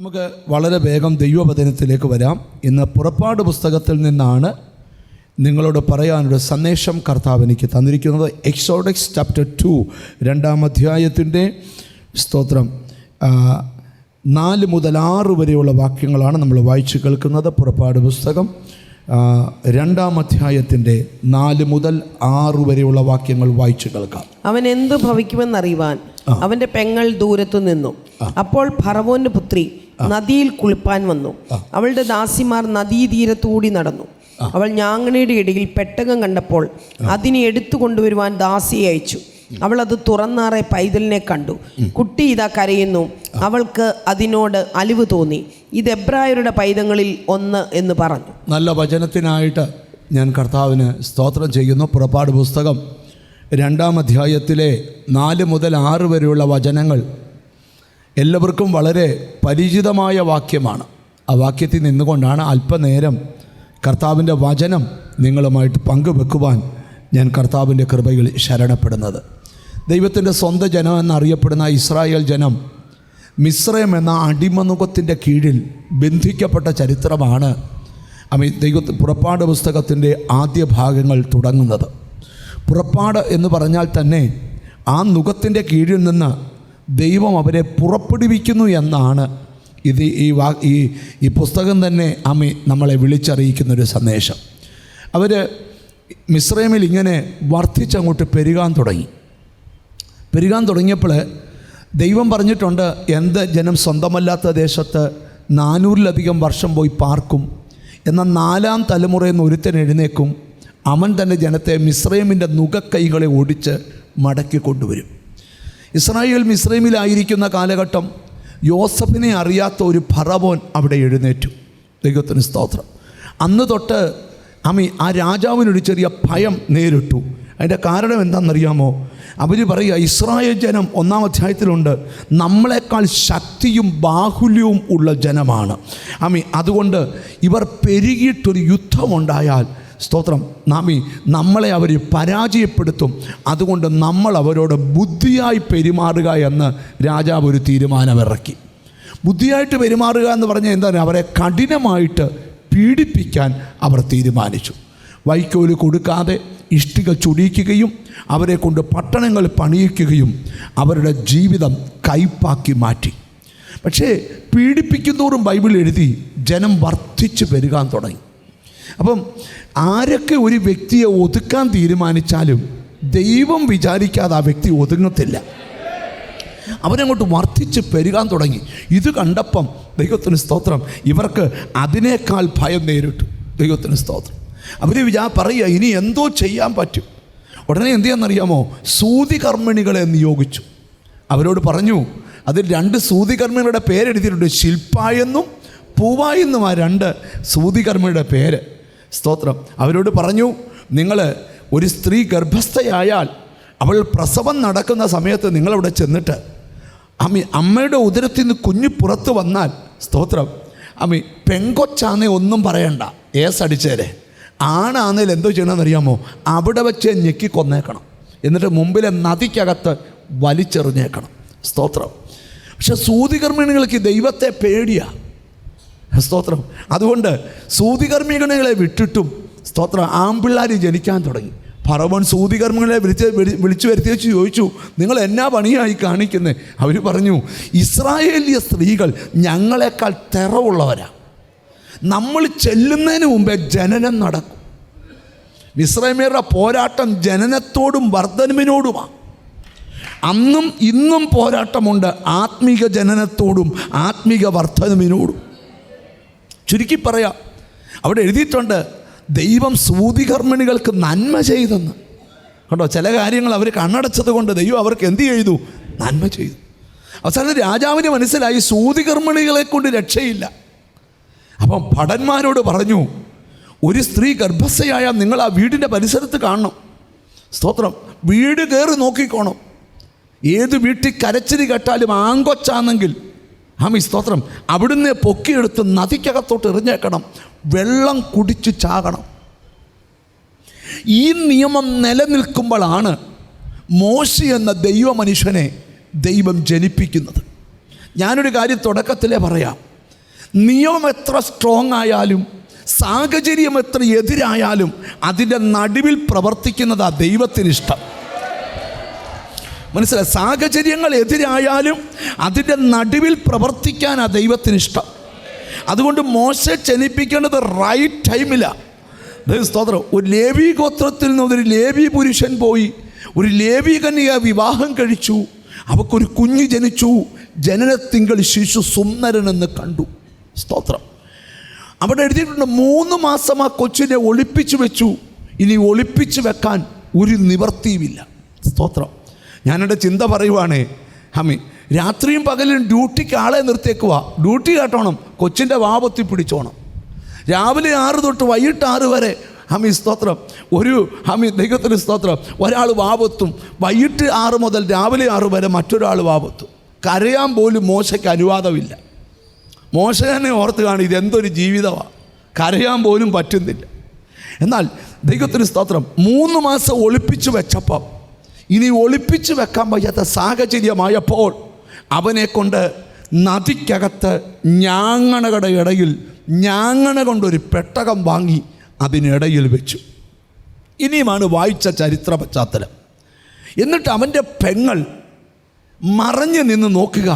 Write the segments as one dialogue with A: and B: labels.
A: നമുക്ക് വളരെ വേഗം ദൈവവചനത്തിലേക്ക് വരാം. ഇന്ന് പുറപ്പാട് പുസ്തകത്തിൽ നിന്നാണ് നിങ്ങളോട് പറയാനൊരു സന്ദേശം കർത്താവ് എനിക്ക് തന്നിരിക്കുന്നത്. എക്സോഡക്സ് ചാപ്റ്റർ 2 2-ാം അധ്യായത്തിൻ്റെ സ്തോത്രം 4 മുതൽ 6 വരെയുള്ള വാക്യങ്ങളാണ് നമ്മൾ വായിച്ചു കേൾക്കുന്നത്. പുറപ്പാട് പുസ്തകം 2-ാം അധ്യായത്തിൻ്റെ 4 മുതൽ 6 വരെയുള്ള വാക്യങ്ങൾ വായിച്ചു കേൾക്കാം.
B: അവൻ എന്തു ഭവിക്കുമെന്നറിയുവാൻ അവൻ്റെ പെങ്ങൾ ദൂരത്തു നിന്നു. അപ്പോൾ ഫറവോന്റെ പുത്രി നദിയിൽ കുളിപ്പാൻ വന്നു. അവളുടെ ദാസിമാർ നദീതീരത്തുകൂടി നടന്നു. അവൾ ഞാങ്ങണയുടെ ഇടയിൽ പെട്ടകം കണ്ടപ്പോൾ അതിനെ എടുത്തു കൊണ്ടുവരുവാൻ ദാസിയെ അയച്ചു. അവൾ അത് തുറന്നാറെ പൈതലിനെ കണ്ടു. കുട്ടി ഇതാ കരയുന്നു. അവൾക്ക് അതിനോട് അലിവ് തോന്നി. ഇത് എബ്രായരുടെ പൈതങ്ങളിൽ ഒന്ന് എന്ന് പറഞ്ഞു.
A: നല്ല വചനത്തിനായിട്ട് ഞാൻ കർത്താവിന് സ്തോത്രം ചെയ്യുന്നു. പുറപ്പാട് പുസ്തകം 2-ാം അധ്യായത്തിലെ 4 മുതൽ 6 വരെയുള്ള വചനങ്ങൾ എല്ലാവർക്കും വളരെ പരിചിതമായ വാക്യമാണ്. ആ വാക്യത്തിൽ നിന്നുകൊണ്ടാണ് അല്പനേരം കർത്താവിൻ്റെ വചനം നിങ്ങളുമായിട്ട് പങ്കുവെക്കുവാൻ ഞാൻ കർത്താവിൻ്റെ കൃപയിൽ ശരണപ്പെടുന്നത്. ദൈവത്തിൻ്റെ സ്വന്തം ജനം എന്നറിയപ്പെടുന്ന ഇസ്രായേൽ ജനം മിസ്രൈം എന്ന അടിമനുഖത്തിൻ്റെ കീഴിൽ ബന്ധിക്കപ്പെട്ട ചരിത്രമാണ് പുറപ്പാട് പുസ്തകത്തിൻ്റെ ആദ്യ ഭാഗങ്ങൾ തുടങ്ങുന്നത്. പുറപ്പാട് എന്ന് പറഞ്ഞാൽ തന്നെ ആ നുഖത്തിൻ്റെ കീഴിൽ നിന്ന് ദൈവം അവരെ പുറപ്പെടുവിക്കുന്നു എന്നാണ് ഈ പുസ്തകം തന്നെ നമ്മളെ വിളിച്ചറിയിക്കുന്നൊരു സന്ദേശം. അവർ മിസ്രൈമിൽ ഇങ്ങനെ വർദ്ധിച്ചങ്ങോട്ട് പെരുകാൻ തുടങ്ങിയപ്പോൾ ദൈവം പറഞ്ഞിട്ടുണ്ട്, എന്ത് ജനം സ്വന്തമല്ലാത്ത ദേശത്ത് 400-ലധികം വർഷം പോയി പാർക്കും, എന്നാൽ 4-ാം തലമുറയിൽ നിന്ന് ഒരുത്തൻ എഴുന്നേക്കും, അവൻ തന്നെ ജനത്തെ മിസ്രൈമിൻ്റെ നുകക്കൈകളെ ഓടിച്ച് മടക്കി കൊണ്ടുവരും. ഇസ്രായേൽ മിസ്രൈമിലായിരിക്കുന്ന കാലഘട്ടം യോസഫിനെ അറിയാത്ത ഒരു ഫറവോൻ അവിടെ എഴുന്നേറ്റു. ദൈവത്തിന് സ്തോത്രം. അന്ന് തൊട്ട് ആ രാജാവിനൊരു ചെറിയ ഭയം നേരിട്ടു. അതിൻ്റെ കാരണം എന്താണെന്നറിയാമോ? അവർ പറയുക, ഇസ്രായേൽ ജനം 1-ാം അധ്യായത്തിലുണ്ട്, നമ്മളെക്കാൾ ശക്തിയും ബാഹുല്യവും ഉള്ള ജനമാണ്. അതുകൊണ്ട് ഇവർ പെരുകിയിട്ടൊരു യുദ്ധമുണ്ടായാൽ സ്തോത്രം നമ്മളെ അവർ പരാജയപ്പെടുത്തും. അതുകൊണ്ട് നമ്മൾ അവരോട് ബുദ്ധിയായി പെരുമാറുക എന്ന് രാജാവ് ഒരു തീരുമാനമിറക്കി. ബുദ്ധിയായിട്ട് പെരുമാറുക എന്ന് പറഞ്ഞാൽ എന്താണ്? അവരെ കഠിനമായിട്ട് പീഡിപ്പിക്കാൻ അവർ തീരുമാനിച്ചു. വൈക്കോല് കൊടുക്കാതെ ഇഷ്ടിക ചുടിക്കുകയും അവരെ കൊണ്ട് പട്ടണങ്ങൾ പണിയിക്കുകയും അവരുടെ ജീവിതം കയ്പാക്കി മാറ്റി. പക്ഷേ പീഡിപ്പിക്കുന്നതോറും ബൈബിൾ എഴുതി ജനം വർദ്ധിച്ച് പെരുകാൻ തുടങ്ങി. അപ്പം ആരൊക്കെ ഒരു വ്യക്തിയെ ഒതുക്കാൻ തീരുമാനിച്ചാലും ദൈവം വിചാരിക്കാതെ ആ വ്യക്തി ഒതുങ്ങത്തില്ല. അവരങ്ങോട്ട് വർദ്ധിച്ച് പെരുകാൻ തുടങ്ങി. ഇത് കണ്ടപ്പം ദൈവത്തിന് സ്തോത്രം, ഇവർക്ക് അതിനേക്കാൾ ഭയം നേരിട്ടു. ദൈവത്തിന് സ്തോത്രം. അവർ പറയുക, ഇനി എന്തോ ചെയ്യാൻ പറ്റും. ഉടനെ എന്ത് ചെയ്യാന്നറിയാമോ? സൂതികർമ്മിണികളെ നിയോഗിച്ചു. അവരോട് പറഞ്ഞു, അതിൽ 2 സൂതികർമ്മികളുടെ പേരെഴുതിയിട്ടുണ്ട്. ശില്പായെന്നും പൂവായെന്നും ആ 2 സൂതികർമ്മിയുടെ പേര്. സ്തോത്രം. അവരോട് പറഞ്ഞു, നിങ്ങൾ ഒരു സ്ത്രീ ഗർഭസ്ഥയായാൽ അവൾ പ്രസവം നടക്കുന്ന സമയത്ത് നിങ്ങളവിടെ ചെന്നിട്ട് അമ്മയുടെ ഉദരത്തിൽ നിന്ന് കുഞ്ഞ് പുറത്ത് വന്നാൽ സ്തോത്രം പെങ്കൊച്ചാന്നേ ഒന്നും പറയണ്ട, അടിച്ചേരെ. ആണാന്നേൽ എന്തോ ചെയ്യണമെന്നറിയാമോ? അവിടെ വെച്ച് ഞെക്കി കൊന്നേക്കണം, എന്നിട്ട് മുമ്പിലെ നദിക്കകത്ത് വലിച്ചെറിഞ്ഞേക്കണം. സ്തോത്രം. പക്ഷെ സൂതികർമ്മിണികൾക്ക് ദൈവത്തെ പേടിയാണ്. സ്തോത്രം. അതുകൊണ്ട് സൂതികർമ്മികളെ വിട്ടിട്ടും സ്തോത്രം ആൺപിള്ളാർ ജനിക്കാൻ തുടങ്ങി. ഫറവോൻ സൂതികർമ്മികളെ വിളിച്ചു വരുത്തി ചോദിച്ചു, നിങ്ങൾ എന്നാ പണിയായി കാണിക്കുന്നത്? അവർ പറഞ്ഞു, ഇസ്രായേലിയ സ്ത്രീകൾ ഞങ്ങളെക്കാൾ തെറവുള്ളവരാ. നമ്മൾ ചെല്ലുന്നതിന് മുമ്പേ ജനനം നടക്കും. മിസ്രൈമ്യരുടെ പോരാട്ടം ജനനത്തോടും വർദ്ധനവിനോടുമാണ്. അന്നും ഇന്നും പോരാട്ടമുണ്ട് ആത്മീക ജനനത്തോടും ആത്മീക വർദ്ധനവിനോടും. ചുരുക്കി പറയാം, അവിടെ എഴുതിയിട്ടുണ്ട്, ദൈവം സൂതികർമ്മിണികൾക്ക് നന്മ ചെയ്തെന്ന്. കണ്ടോ? ചില കാര്യങ്ങൾ അവർ കണ്ണടച്ചത് കൊണ്ട് ദൈവം അവർക്ക് എന്ത് ചെയ്തു? നന്മ ചെയ്തു. അവസാനം രാജാവിന് മനസ്സിലായി സൂതികർമ്മിണികളെ കൊണ്ട് രക്ഷയില്ല. അപ്പം ഭടന്മാരോട് പറഞ്ഞു, ഒരു സ്ത്രീ ഗർഭസ്ഥയായാൽ നിങ്ങൾ ആ വീടിൻ്റെ പരിസരത്ത് കാണണം. സ്തോത്രം. വീട് കയറി നോക്കിക്കോണം. ഏത് വീട്ടിൽ കരച്ചിരി കേട്ടാലും ആങ്കൊച്ചാണെങ്കിൽ സ്തോത്രം അവിടുന്ന് പൊക്കിയെടുത്ത് നദിക്കകത്തോട്ട് എറിഞ്ഞേക്കണം. വെള്ളം കുടിച്ച് ചാകണം. ഈ നിയമം നിലനിൽക്കുമ്പോഴാണ് മോശെ എന്ന ദൈവ മനുഷ്യനെ ദൈവം ജനിപ്പിക്കുന്നത്. ഞാനൊരു കാര്യം തുടക്കത്തിലേ പറയാം. നിയമം എത്ര സ്ട്രോങ് ആയാലും, സാഹചര്യം എത്ര എതിരായാലും അതിൻ്റെ നടുവിൽ പ്രവർത്തിക്കുന്നത് ദൈവത്തിന് ഇഷ്ടം. മനസ്സിലായി? സാഹചര്യങ്ങൾ എതിരായാലും അതിൻ്റെ നടുവിൽ പ്രവർത്തിക്കാൻ ദൈവത്തിന് ഇഷ്ടം. അതുകൊണ്ട് മോശെ ജനിപ്പിക്കേണ്ടത് റൈറ്റ് ടൈമിലാണ്. സ്തോത്രം. ഒരു ലേവി ഗോത്രത്തിൽ നിന്നൊരു ലേവി പുരുഷൻ പോയി ഒരു ലേവി കന്യക വിവാഹം കഴിച്ചു. അവക്കൊരു കുഞ്ഞ് ജനിച്ചു. ജനനത്തിങ്കൾ ശിശു സുന്ദരനെന്ന് കണ്ടു. സ്തോത്രം. അവിടെ എഴുതിയിട്ടുണ്ട് 3 മാസം ആ കൊച്ചിനെ ഒളിപ്പിച്ചു വെച്ചു. ഇനി ഒളിപ്പിച്ചു വെക്കാൻ ഒരു നിവർത്തിയുമില്ല. സ്തോത്രം. ഞാനെൻ്റെ ചിന്ത പറയുവാണേ, ഹമി രാത്രിയും പകലും ഡ്യൂട്ടിക്ക് ആളെ നിർത്തിയേക്കുക. ഡ്യൂട്ടി കേട്ടോണം, കൊച്ചിൻ്റെ വാപത്തി പിടിച്ചോണം. രാവിലെ 6 തൊട്ട് വൈകിട്ട് 6 വരെ സ്തോത്രം. ദൈവത്തിന് സ്തോത്രം. ഒരാൾ വാപത്തും, വൈകിട്ട് 6 മുതൽ രാവിലെ 6 വരെ മറ്റൊരാൾ വാപത്തും. കരയാൻ പോലും മോശയ്ക്ക് അനുവാദമില്ല. മോശ തന്നെ ഓർത്ത് കാണും, ഇതെന്തൊരു ജീവിതമാണ്, കരയാൻ പോലും പറ്റുന്നില്ല. എന്നാൽ ദൈവത്തിന് സ്തോത്രം, 3 മാസം ഒളിപ്പിച്ചു വെച്ചപ്പം ഇനി ഒളിപ്പിച്ചു വെക്കാൻ വയ്യാത്ത സാഹചര്യമായപ്പോൾ അവനെ കൊണ്ട് നദിക്കകത്ത് ഞാങ്ങണകളുടെ ഇടയിൽ ഞാങ്ങണ കൊണ്ടൊരു പെട്ടകം വാങ്ങി അതിനിടയിൽ വെച്ചു. ഇനിയുമാണ് വായിച്ച ചരിത്ര പശ്ചാത്തലം. എന്നിട്ട് അവൻ്റെ പെങ്ങൾ മറഞ്ഞു നിന്ന് നോക്കുക.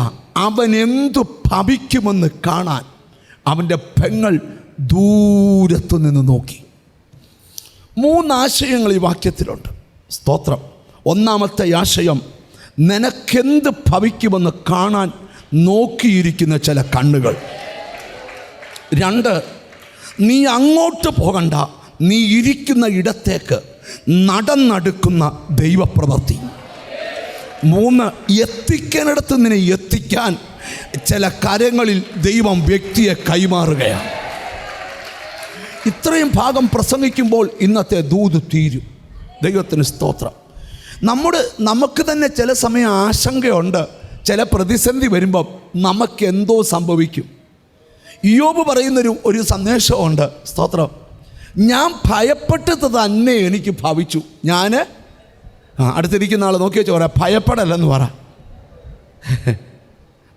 A: അവൻ എന്തു ഭവിക്കുമെന്ന് കാണാൻ അവൻ്റെ പെങ്ങൾ ദൂരത്തു നിന്ന് നോക്കി. 3 ആശയങ്ങൾ ഈ വാക്യത്തിലുണ്ട്. സ്തോത്രം. ഒന്നാമത്തെ ആശയം, നിനക്കെന്ത് ഭവിക്കുമെന്ന് കാണാൻ നോക്കിയിരിക്കുന്ന ചില കണ്ണുകൾ. 2, നീ അങ്ങോട്ട് പോകണ്ട, നീ ഇരിക്കുന്ന ഇടത്തേക്ക് നടന്നെടുക്കുന്ന ദൈവപ്രവൃത്തി. 3, എത്തിക്കാനിടത്ത് നിന്നെ എത്തിക്കാൻ ചില കരങ്ങളിൽ ദൈവം വ്യക്തിയെ കൈമാറുകയാണ്. ഇത്രയും ഭാഗം പ്രസംഗിക്കുമ്പോൾ ഇന്നത്തെ ദൂത് തീരും. ദൈവത്തിന് സ്തോത്രം. നമുക്ക് തന്നെ ചില സമയം ആശങ്കയുണ്ട്. ചില പ്രതിസന്ധി വരുമ്പം നമുക്കെന്തോ സംഭവിക്കും. ഇയ്യോബ് പറയുന്നൊരു സന്ദേശമുണ്ട്. സ്തോത്രം. ഞാൻ ഭയപ്പെട്ടത് തന്നെ എനിക്ക് ഭവിച്ചു. ഞാൻ അടുത്തിരിക്കുന്ന ആൾ നോക്കി വെച്ച് പറയാം, ഭയപ്പെടല്ലെന്ന് പറ.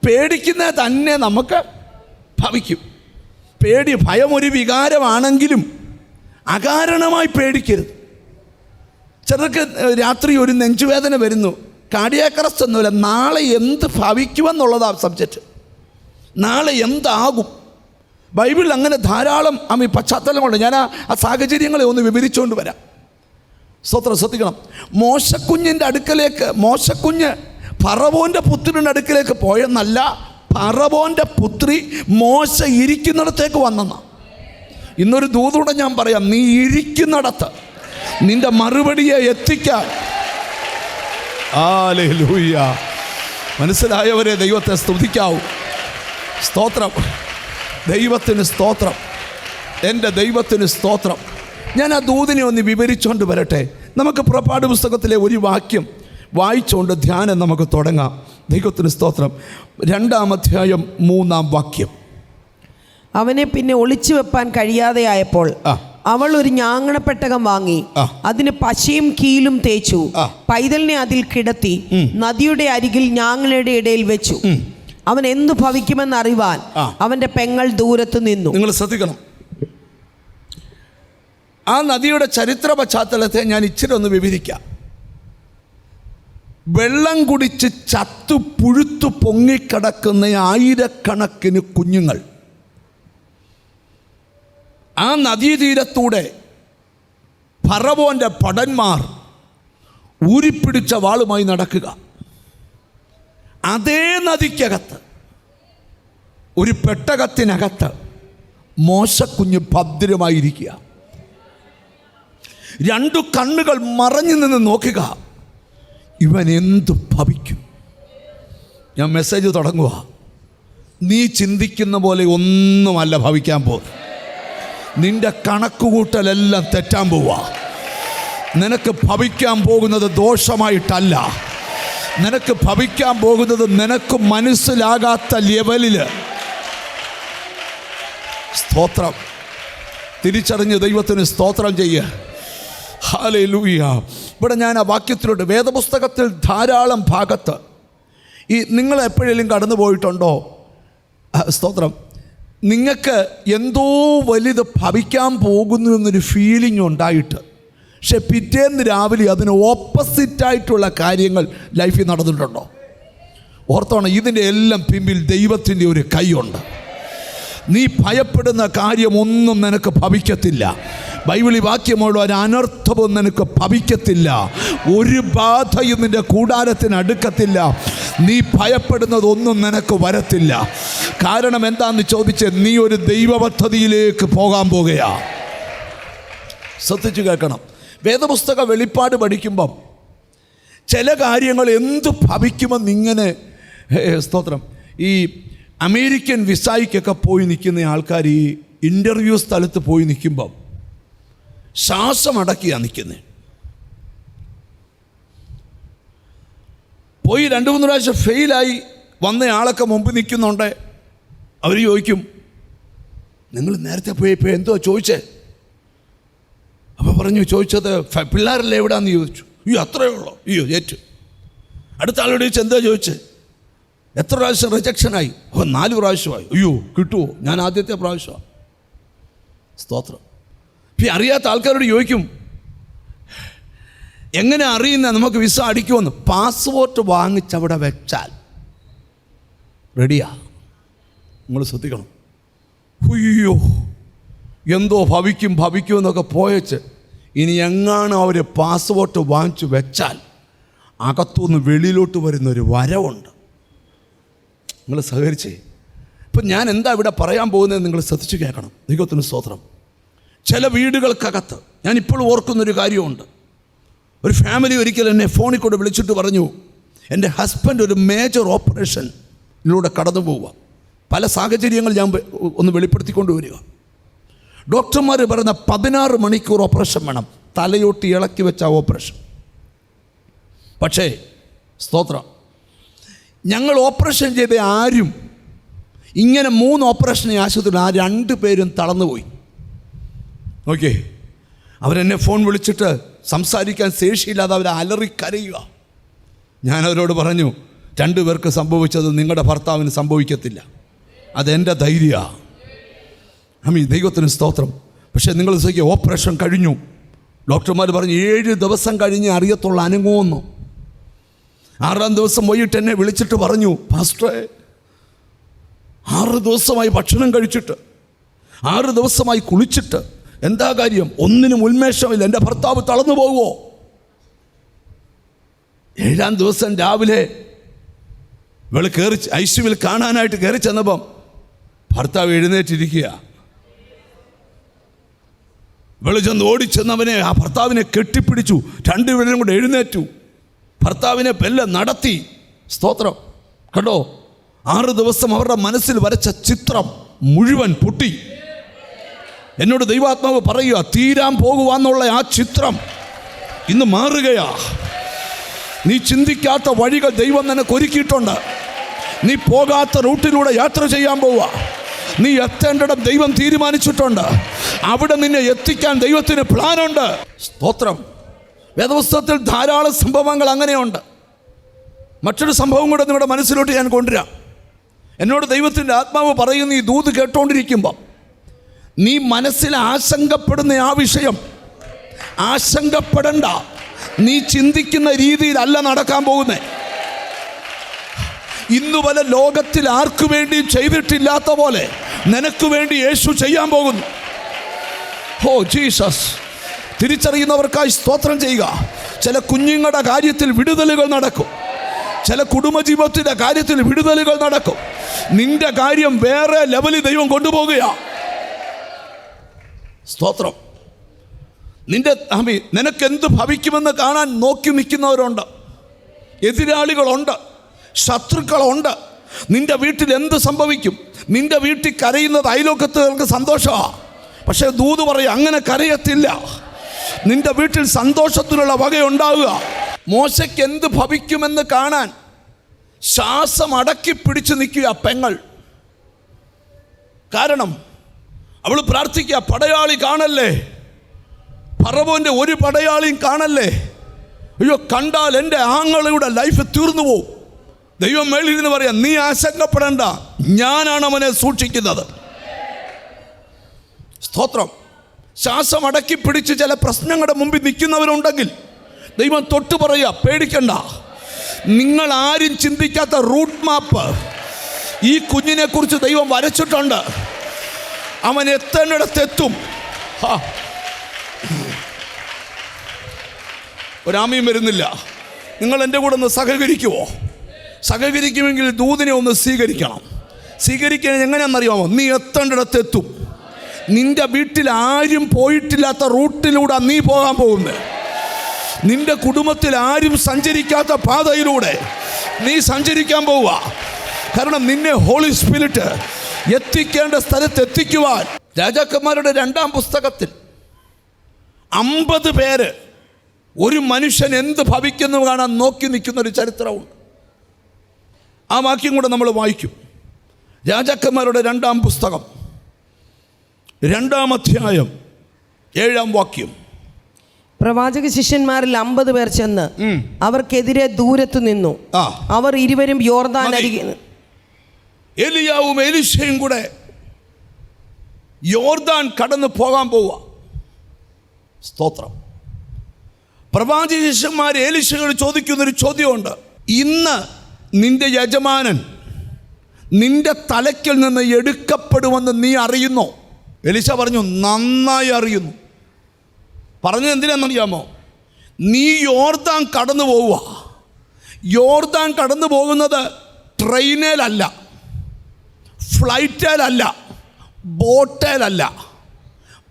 A: പേടിക്കുന്നത് തന്നെ നമുക്ക് ഭവിക്കും. ഭയം ഒരു വികാരമാണെങ്കിലും അകാരണമായി പേടിക്കരുത്. ചിലർക്ക് രാത്രി ഒരു നെഞ്ചുവേദന വരുന്നു, കാർഡിയാക് അറസ്റ്റ് ഒന്നുമില്ല. നാളെ എന്ത് ഭവിക്കുമെന്നുള്ളതാണ് സബ്ജക്റ്റ്. നാളെ എന്താകും? ബൈബിളിൽ അങ്ങനെ ധാരാളം പശ്ചാത്തലങ്ങളുണ്ട്. ഞാൻ ആ സാഹചര്യങ്ങളെ ഒന്ന് വിവരിച്ചുകൊണ്ട് വരാം. ശ്രദ്ധിക്കണം. മോശക്കുഞ്ഞ് ഫറവോൻ്റെ പുത്രിയുടെ അടുക്കലേക്ക് പോയെന്നല്ല, ഫറവോൻ്റെ പുത്രി മോശ ഇരിക്കുന്നിടത്തേക്ക് വന്നെന്ന. ഇന്നൊരു ദൂതൂടെ ഞാൻ പറയാം, നീ ഇരിക്കുന്നിടത്ത് നിന്റെ മറുപടിയെ എത്തിക്കാൻ. ഹല്ലേലൂയ. മനസ്സിലായവരെ ദൈവത്തെ സ്തുതിക്കാവൂ. സ്തോത്രം. ദൈവത്തിന് സ്തോത്രം. എൻ്റെ ദൈവത്തിന് സ്തോത്രം. ഞാൻ ആ ദൂതിനെ ഒന്ന് വിവരിച്ചുകൊണ്ട് വരട്ടെ. നമുക്ക് പുറപ്പാട് പുസ്തകത്തിലെ ഒരു വാക്യം വായിച്ചുകൊണ്ട് ധ്യാനം നമുക്ക് തുടങ്ങാം. ദൈവത്തിന് സ്തോത്രം. 2-ാം അധ്യായം 3-ാം വാക്യം.
B: അവനെ പിന്നെ ഒളിച്ചു വെപ്പാൻ കഴിയാതെയായപ്പോൾ അവൾ ഒരു ഞാങ്ങണപ്പെട്ടകം വാങ്ങി അതിന് പശയും കീലും തേച്ചു പൈതലിനെ അതിൽ കിടത്തി നദിയുടെ അരികിൽ ഞാങ്ങണയുടെ ഇടയിൽ വെച്ചു. അവൻ എന്തു ഭവിക്കുമെന്ന് അറിവാൻ അവന്റെ പെങ്ങൾ ദൂരത്ത് നിന്നു.
A: നിങ്ങൾ ശ്രദ്ധിക്കണം. ആ നദിയുടെ ചരിത്ര പശ്ചാത്തലത്തെ ഞാൻ ഇച്ചിരി ഒന്ന് വിവരിക്കാം. വെള്ളം കുടിച്ച് ചത്തു പുഴുത്തു പൊങ്ങിക്കിടക്കുന്ന 1000കണക്കിന് കുഞ്ഞുങ്ങൾ ആ നദീതീരത്തൂടെ ഫറവോൻ്റെ ഭടന്മാർ ഊരിപ്പിടിച്ച വാളുമായി നടക്കുക. അതേ നദിക്കകത്ത് ഒരു പെട്ടകത്തിനകത്ത് മോശക്കുഞ്ഞ് ഭദ്രമായിരിക്കുക. 2 കണ്ണുകൾ മറഞ്ഞു നിന്ന് നോക്കുക. ഇവൻ എന്തു ഭവിക്കും? ഞാൻ മെസ്സേജ് തുടങ്ങുക. നീ ചിന്തിക്കുന്ന പോലെ ഒന്നുമല്ല ഭവിക്കാൻ പോകുന്നത്. നിന്റെ കണക്കുകൂട്ടലെല്ലാം തെറ്റാൻ പോവുക. നിനക്ക് ഭവിക്കാൻ പോകുന്നത് ദോഷമായിട്ടല്ല. നിനക്ക് ഭവിക്കാൻ പോകുന്നത് നിനക്ക് മനസ്സിലാകാത്ത ലെവലിൽ. സ്തോത്രം. തിരിച്ചറിഞ്ഞ് ദൈവത്തിന് സ്തോത്രം ചെയ്യുക. ഹല്ലേലൂയ. ഇവിടെ ഞാൻ ആ വാക്യത്തിലുണ്ട്. വേദപുസ്തകത്തിൽ ധാരാളം ഭാഗത്ത് നിങ്ങൾ എപ്പോഴെങ്കിലും കടന്നു പോയിട്ടുണ്ടോ? സ്തോത്രം. നിങ്ങൾക്ക് എന്തോ വലുത് ഭവിക്കാൻ പോകുന്നു എന്നൊരു ഫീലിംഗ് ഉണ്ടായിട്ട്, പക്ഷെ പിറ്റേന്ന് രാവിലെ അതിന് ഓപ്പോസിറ്റായിട്ടുള്ള കാര്യങ്ങൾ ലൈഫിൽ നടന്നിട്ടുണ്ടോ? ഓർത്തോണം, ഇതിൻ്റെ എല്ലാം പിമ്പിൽ ദൈവത്തിൻ്റെ ഒരു കൈയുണ്ട്. നീ ഭയപ്പെടുന്ന കാര്യമൊന്നും നിനക്ക് ഭവിക്കത്തില്ല. ബൈബിളിൽ വാക്യമുള്ള ഒരു അനർത്ഥവും നിനക്ക് ഭവിക്കത്തില്ല. ഒരു ബാധയും നിൻ്റെ കൂടാരത്തിന് അടുക്കത്തില്ല. നീ ഭയപ്പെടുന്നതൊന്നും നിനക്ക് വരത്തില്ല. കാരണം എന്താണെന്ന് ചോദിച്ച്, നീ ഒരു ദൈവ പദ്ധതിയിലേക്ക് പോകാൻ പോകുകയാ. ശ്രദ്ധിച്ചു കേൾക്കണം. വേദപുസ്തക വെളിപ്പാട് പഠിക്കുമ്പം ചില കാര്യങ്ങൾ എന്ത് ഭവിക്കുമെന്നിങ്ങനെ സ്തോത്രം, ഈ അമേരിക്കൻ വിസായിക്കൊക്കെ പോയി നിൽക്കുന്ന ആൾക്കാർ ഈ ഇൻ്റർവ്യൂ സ്ഥലത്ത് പോയി നിൽക്കുമ്പം ശ്വാസമടക്കിയാണ് നിൽക്കുന്നത്. പോയി 2-3 പ്രാവശ്യം ഫെയിലായി വന്നയാളൊക്കെ മുമ്പ് നിൽക്കുന്നുണ്ട്. അവർ ചോദിക്കും, നിങ്ങൾ നേരത്തെ പോയപ്പോൾ എന്തോ ചോദിച്ചേ? അപ്പോൾ പറഞ്ഞു, ചോദിച്ചത് പിള്ളേരല്ലേ എവിടെയാണെന്ന് ചോദിച്ചു. അയ്യോ അത്രയേ ഉള്ളൂ. അയ്യോ ഏറ്റു. അടുത്ത ആളോട് ചോദിച്ചു, എന്താ ചോദിച്ചത്? എത്ര പ്രാവശ്യം റിജക്ഷനായി? 4 പ്രാവശ്യമായി. അയ്യോ കിട്ടുമോ? ഞാൻ ആദ്യത്തെ പ്രാവശ്യമാണ്. സ്തോത്രം. ഇപ്പം അറിയാത്ത ആൾക്കാരോട് ചോദിക്കും, എങ്ങനെ അറിയുന്ന നമുക്ക് വിസ അടിക്കുമെന്ന്? പാസ്പോർട്ട് വാങ്ങിച്ചവിടെ വെച്ചാൽ റെഡിയാ. നിങ്ങൾ ശ്രദ്ധിക്കണം. അയ്യോ എന്തോ ഭവിക്കും എന്നൊക്കെ പോയച്ച് ഇനി എങ്ങാനും അവർ പാസ്പോർട്ട് വാങ്ങിച്ചു വെച്ചാൽ അകത്തുനിന്ന് വെളിയിലോട്ട് വരുന്നൊരു വരവുണ്ട്. നിങ്ങൾ സഹകരിച്ചേ. ഇപ്പം ഞാൻ എന്താ ഇവിടെ പറയാൻ പോകുന്നത് നിങ്ങൾ ശ്രദ്ധിച്ച് കേൾക്കണം. ദൈവത്തിന് സ്തോത്രം. ചില വീടുകൾക്കകത്ത് ഞാൻ ഇപ്പോൾ ഓർക്കുന്നൊരു കാര്യമുണ്ട്. ഒരു ഫാമിലി ഒരിക്കൽ എന്നെ ഫോണിൽ കൂടെ വിളിച്ചിട്ട് പറഞ്ഞു, എൻ്റെ ഹസ്ബൻഡ് ഒരു മേജർ ഓപ്പറേഷനിലൂടെ കടന്നു പോവുക. പല സാഹചര്യങ്ങൾ ഞാൻ ഒന്ന് വെളിപ്പെടുത്തിക്കൊണ്ട് വരിക. ഡോക്ടർമാർ പറയുന്ന 16 മണിക്കൂർ ഓപ്പറേഷൻ വേണം. തലയൊട്ടി ഇളക്കി വെച്ച ഓപ്പറേഷൻ. പക്ഷേ സ്തോത്രം, ഞങ്ങൾ ഓപ്പറേഷൻ ചെയ്ത ആരും ഇങ്ങനെ 3 ഓപ്പറേഷൻ ആശുപത്രിയിൽ 2 പേരും തളർന്നുപോയി. ഓക്കെ, അവരെന്നെ ഫോൺ വിളിച്ചിട്ട് സംസാരിക്കാൻ ശേഷിയില്ലാതെ അവർ അലറിക്കരയുക. ഞാനവരോട് പറഞ്ഞു, 2 പേർക്ക് സംഭവിച്ചത് നിങ്ങളുടെ ഭർത്താവിന് സംഭവിക്കത്തില്ല. അതെൻ്റെ ധൈര്യമാണ്. ദൈവത്തിന് സ്തോത്രം. പക്ഷേ നിങ്ങൾ ശ്രദ്ധിക്കുക, ഓപ്പറേഷൻ കഴിഞ്ഞു. ഡോക്ടർമാർ പറഞ്ഞു 7 ദിവസം കഴിഞ്ഞ് അറിയത്തുള്ള അനങ്ങുമെന്നു. 6-ാം ദിവസം വൈകിട്ട് എന്നെ വിളിച്ചിട്ട് പറഞ്ഞു, പാസ്റ്ററെ 6 ദിവസമായി ഭക്ഷണം കഴിച്ചിട്ട്, 6 ദിവസമായി കുളിച്ചിട്ട്, എന്താ കാര്യം? ഒന്നിനും ഉന്മേഷമില്ല. എൻ്റെ ഭർത്താവ് തളർന്നു പോകുമോ? 7-ാം ദിവസം രാവിലെ ഇവള് കയറി ഐസിയുവിൽ കാണാനായിട്ട് കയറി ചെന്നപ്പം ഭർത്താവ് എഴുന്നേറ്റിരിക്കുക. ഇവള് ചെന്ന് ഓടിച്ചെന്നവനെ, ആ ഭർത്താവിനെ കെട്ടിപ്പിടിച്ചു. 2 പേരും കൂടെ എഴുന്നേറ്റു. ഭർത്താവിനെ പെല്ല നടത്തി. സ്തോത്രം. കണ്ടോ, 6 ദിവസം അവരുടെ മനസ്സിൽ വരച്ച ചിത്രം മുഴുവൻ പൊട്ടി. എന്നോട് ദൈവാത്മാവ് പറയുക, തീരാൻ പോകുവാന്നുള്ള ആ ചിത്രം ഇന്ന് മാറുകയാ. നീ ചിന്തിക്കാത്ത വഴികൾ ദൈവം നിനക്ക് ഒരുക്കിയിട്ടുണ്ട്. നീ പോകാത്ത റൂട്ടിലൂടെ യാത്ര ചെയ്യാൻ പോവുക. നീ എത്തേണ്ടിടം ദൈവം തീരുമാനിച്ചിട്ടുണ്ട്. അവിടെ നിന്നെ എത്തിക്കാൻ ദൈവത്തിന് പ്ലാനുണ്ട്. സ്തോത്രം. വേദപുസ്തകത്തിൽ ധാരാളം സംഭവങ്ങൾ അങ്ങനെയുണ്ട്. മറ്റൊരു സംഭവം കൂടെ നിങ്ങളുടെ മനസ്സിലോട്ട് ഞാൻ കൊണ്ടുവരാം. എന്നോട് ദൈവത്തിൻ്റെ ആത്മാവ് പറയുന്ന ഈ ദൂത് കേട്ടോണ്ടിരിക്കുമ്പോൾ നീ മനസ്സിൽ ആശങ്കപ്പെടുന്ന ആ വിഷയം ആശങ്കപ്പെടണ്ട. നീ ചിന്തിക്കുന്ന രീതിയിലല്ല നടക്കാൻ പോകുന്നത്. ഇന്നു വരെ ലോകത്തിൽ ആർക്കു വേണ്ടിയും ചെയ്തിട്ടില്ലാത്ത പോലെ നിനക്ക് വേണ്ടി യേശു ചെയ്യാൻ പോകുന്നു. Oh Jesus. തിരിച്ചറിയുന്നവർക്കായി സ്തോത്രം ചെയ്യുക. ചില കുഞ്ഞുങ്ങളുടെ കാര്യത്തിൽ വിടുതലുകൾ നടക്കും. ചില കുടുംബജീവിതത്തിൻ്റെ കാര്യത്തിൽ വിടുതലുകൾ നടക്കും. നിന്റെ കാര്യം വേറെ ലെവലിൽ ദൈവം കൊണ്ടുപോകുക. സ്തോത്രം. നിനക്കെന്ത് ഭവിക്കുമെന്ന് കാണാൻ നോക്കി നിൽക്കുന്നവരുണ്ട്. എതിരാളികളുണ്ട്, ശത്രുക്കളുണ്ട്. നിന്റെ വീട്ടിൽ എന്ത് സംഭവിക്കും? നിന്റെ വീട്ടിൽ കരയുന്നത് അയലോക്കത്തുകൾക്ക് സന്തോഷമാണ്. പക്ഷേ ദൂത് പറയും, അങ്ങനെ കരയത്തില്ല. നിന്റെ വീട്ടിൽ സന്തോഷത്തിനുള്ള വകയുണ്ടാവുക. മോശയ്ക്ക് എന്ത് ഭവിക്കുമെന്ന് കാണാൻ ശ്വാസം അടക്കി പിടിച്ചു നിൽക്കുക പെങ്ങൾ. കാരണം അവൾ പ്രാർത്ഥിക്കുക, പടയാളി കാണല്ലേ, ഫറവോന്റെ ഒരു പടയാളിയും കാണല്ലേ. അയ്യോ, കണ്ടാൽ എൻ്റെ ആങ്ങളുടെ ലൈഫ് തീർന്നു പോവും. ദൈവം മേളിൽ നിന്ന് പറയാം, നീ ആശങ്കപ്പെടേണ്ട, ഞാനാണ് അവനെ സൂക്ഷിക്കുന്നത്. സ്തോത്രം. ശ്വാസം അടക്കി പിടിച്ച് ചില പ്രശ്നങ്ങളുടെ മുമ്പിൽ നിൽക്കുന്നവരുണ്ടെങ്കിൽ ദൈവം തൊട്ട് പറയുക, പേടിക്കണ്ട. നിങ്ങൾ ആരും ചിന്തിക്കാത്ത റൂട്ട് മാപ്പ് ഈ കുഞ്ഞിനെ കുറിച്ച് ദൈവം വരച്ചിട്ടുണ്ട്. അവൻ എത്തേണ്ടിടത്തെത്തും. ഒരാമയും വരുന്നില്ല. നിങ്ങൾ എൻ്റെ കൂടെ ഒന്ന് സഹകരിക്കുമോ? സഹകരിക്കുമെങ്കിൽ ദൂതിനെ ഒന്ന് സ്വീകരിക്കണം. സ്വീകരിക്കാൻ എങ്ങനെയാണെന്നറിയാമോ? നീ എത്തേണ്ടിടത്തെത്തും. നിന്റെ വീട്ടിൽ ആരും പോയിട്ടില്ലാത്ത റൂട്ടിലൂടെ നീ പോകാൻ പോകുന്നത്. നിന്റെ കുടുംബത്തിൽ ആരും സഞ്ചരിക്കാത്ത പാതയിലൂടെ നീ സഞ്ചരിക്കാൻ പോവുക. കാരണം നിന്നെ ഹോളി സ്പിരിറ്റ് എത്തിക്കേണ്ട സ്ഥലത്ത് എത്തിക്കുവാൻ. രാജാക്കന്മാരുടെ 2-ാം പുസ്തകത്തിൽ 50 പേര് ഒരു മനുഷ്യൻ എന്ത് ഭവിക്കുന്നു കാണാൻ നോക്കി നിൽക്കുന്നൊരു ചരിത്രമുണ്ട്. ആ വാക്യം കൂടെ നമ്മൾ വായിക്കും. രാജാക്കന്മാരുടെ 2-ാം പുസ്തകം 2-ാം അധ്യായം 7-ാം വാക്യം.
B: പ്രവാചക ശിഷ്യന്മാരിൽ 50 പേർ ചെന്ന് അവർക്കെതിരെ ദൂരത്തു നിന്നു. അവർ ഇരുവരും യോർദാൻ അരികെ.
A: ഏലിയാവും എലീശയും കൂടെ യോർദാൻ കടന്നു പോകാൻ പോവുക. സ്തോത്രം. പ്രവാചക ശിഷ്യന്മാർ എലീശയോട് ചോദിക്കുന്നൊരു ചോദ്യമുണ്ട്. ഇന്ന് നിന്റെ യജമാനൻ നിന്റെ തലയ്ക്കിൽ നിന്ന് എടുക്കപ്പെടുമെന്ന് നീ അറിയുന്നോ? എലീശ പറഞ്ഞു, നന്നായി അറിയുന്നു. പറഞ്ഞത് എന്തിനാണെന്നറിയാമോ? നീ യോർദാൻ കടന്നു പോവുക. യോർദാൻ കടന്നു പോകുന്നത് ട്രെയിനിലല്ല, ഫ്ലൈറ്റിലല്ല, ബോട്ടിലല്ല.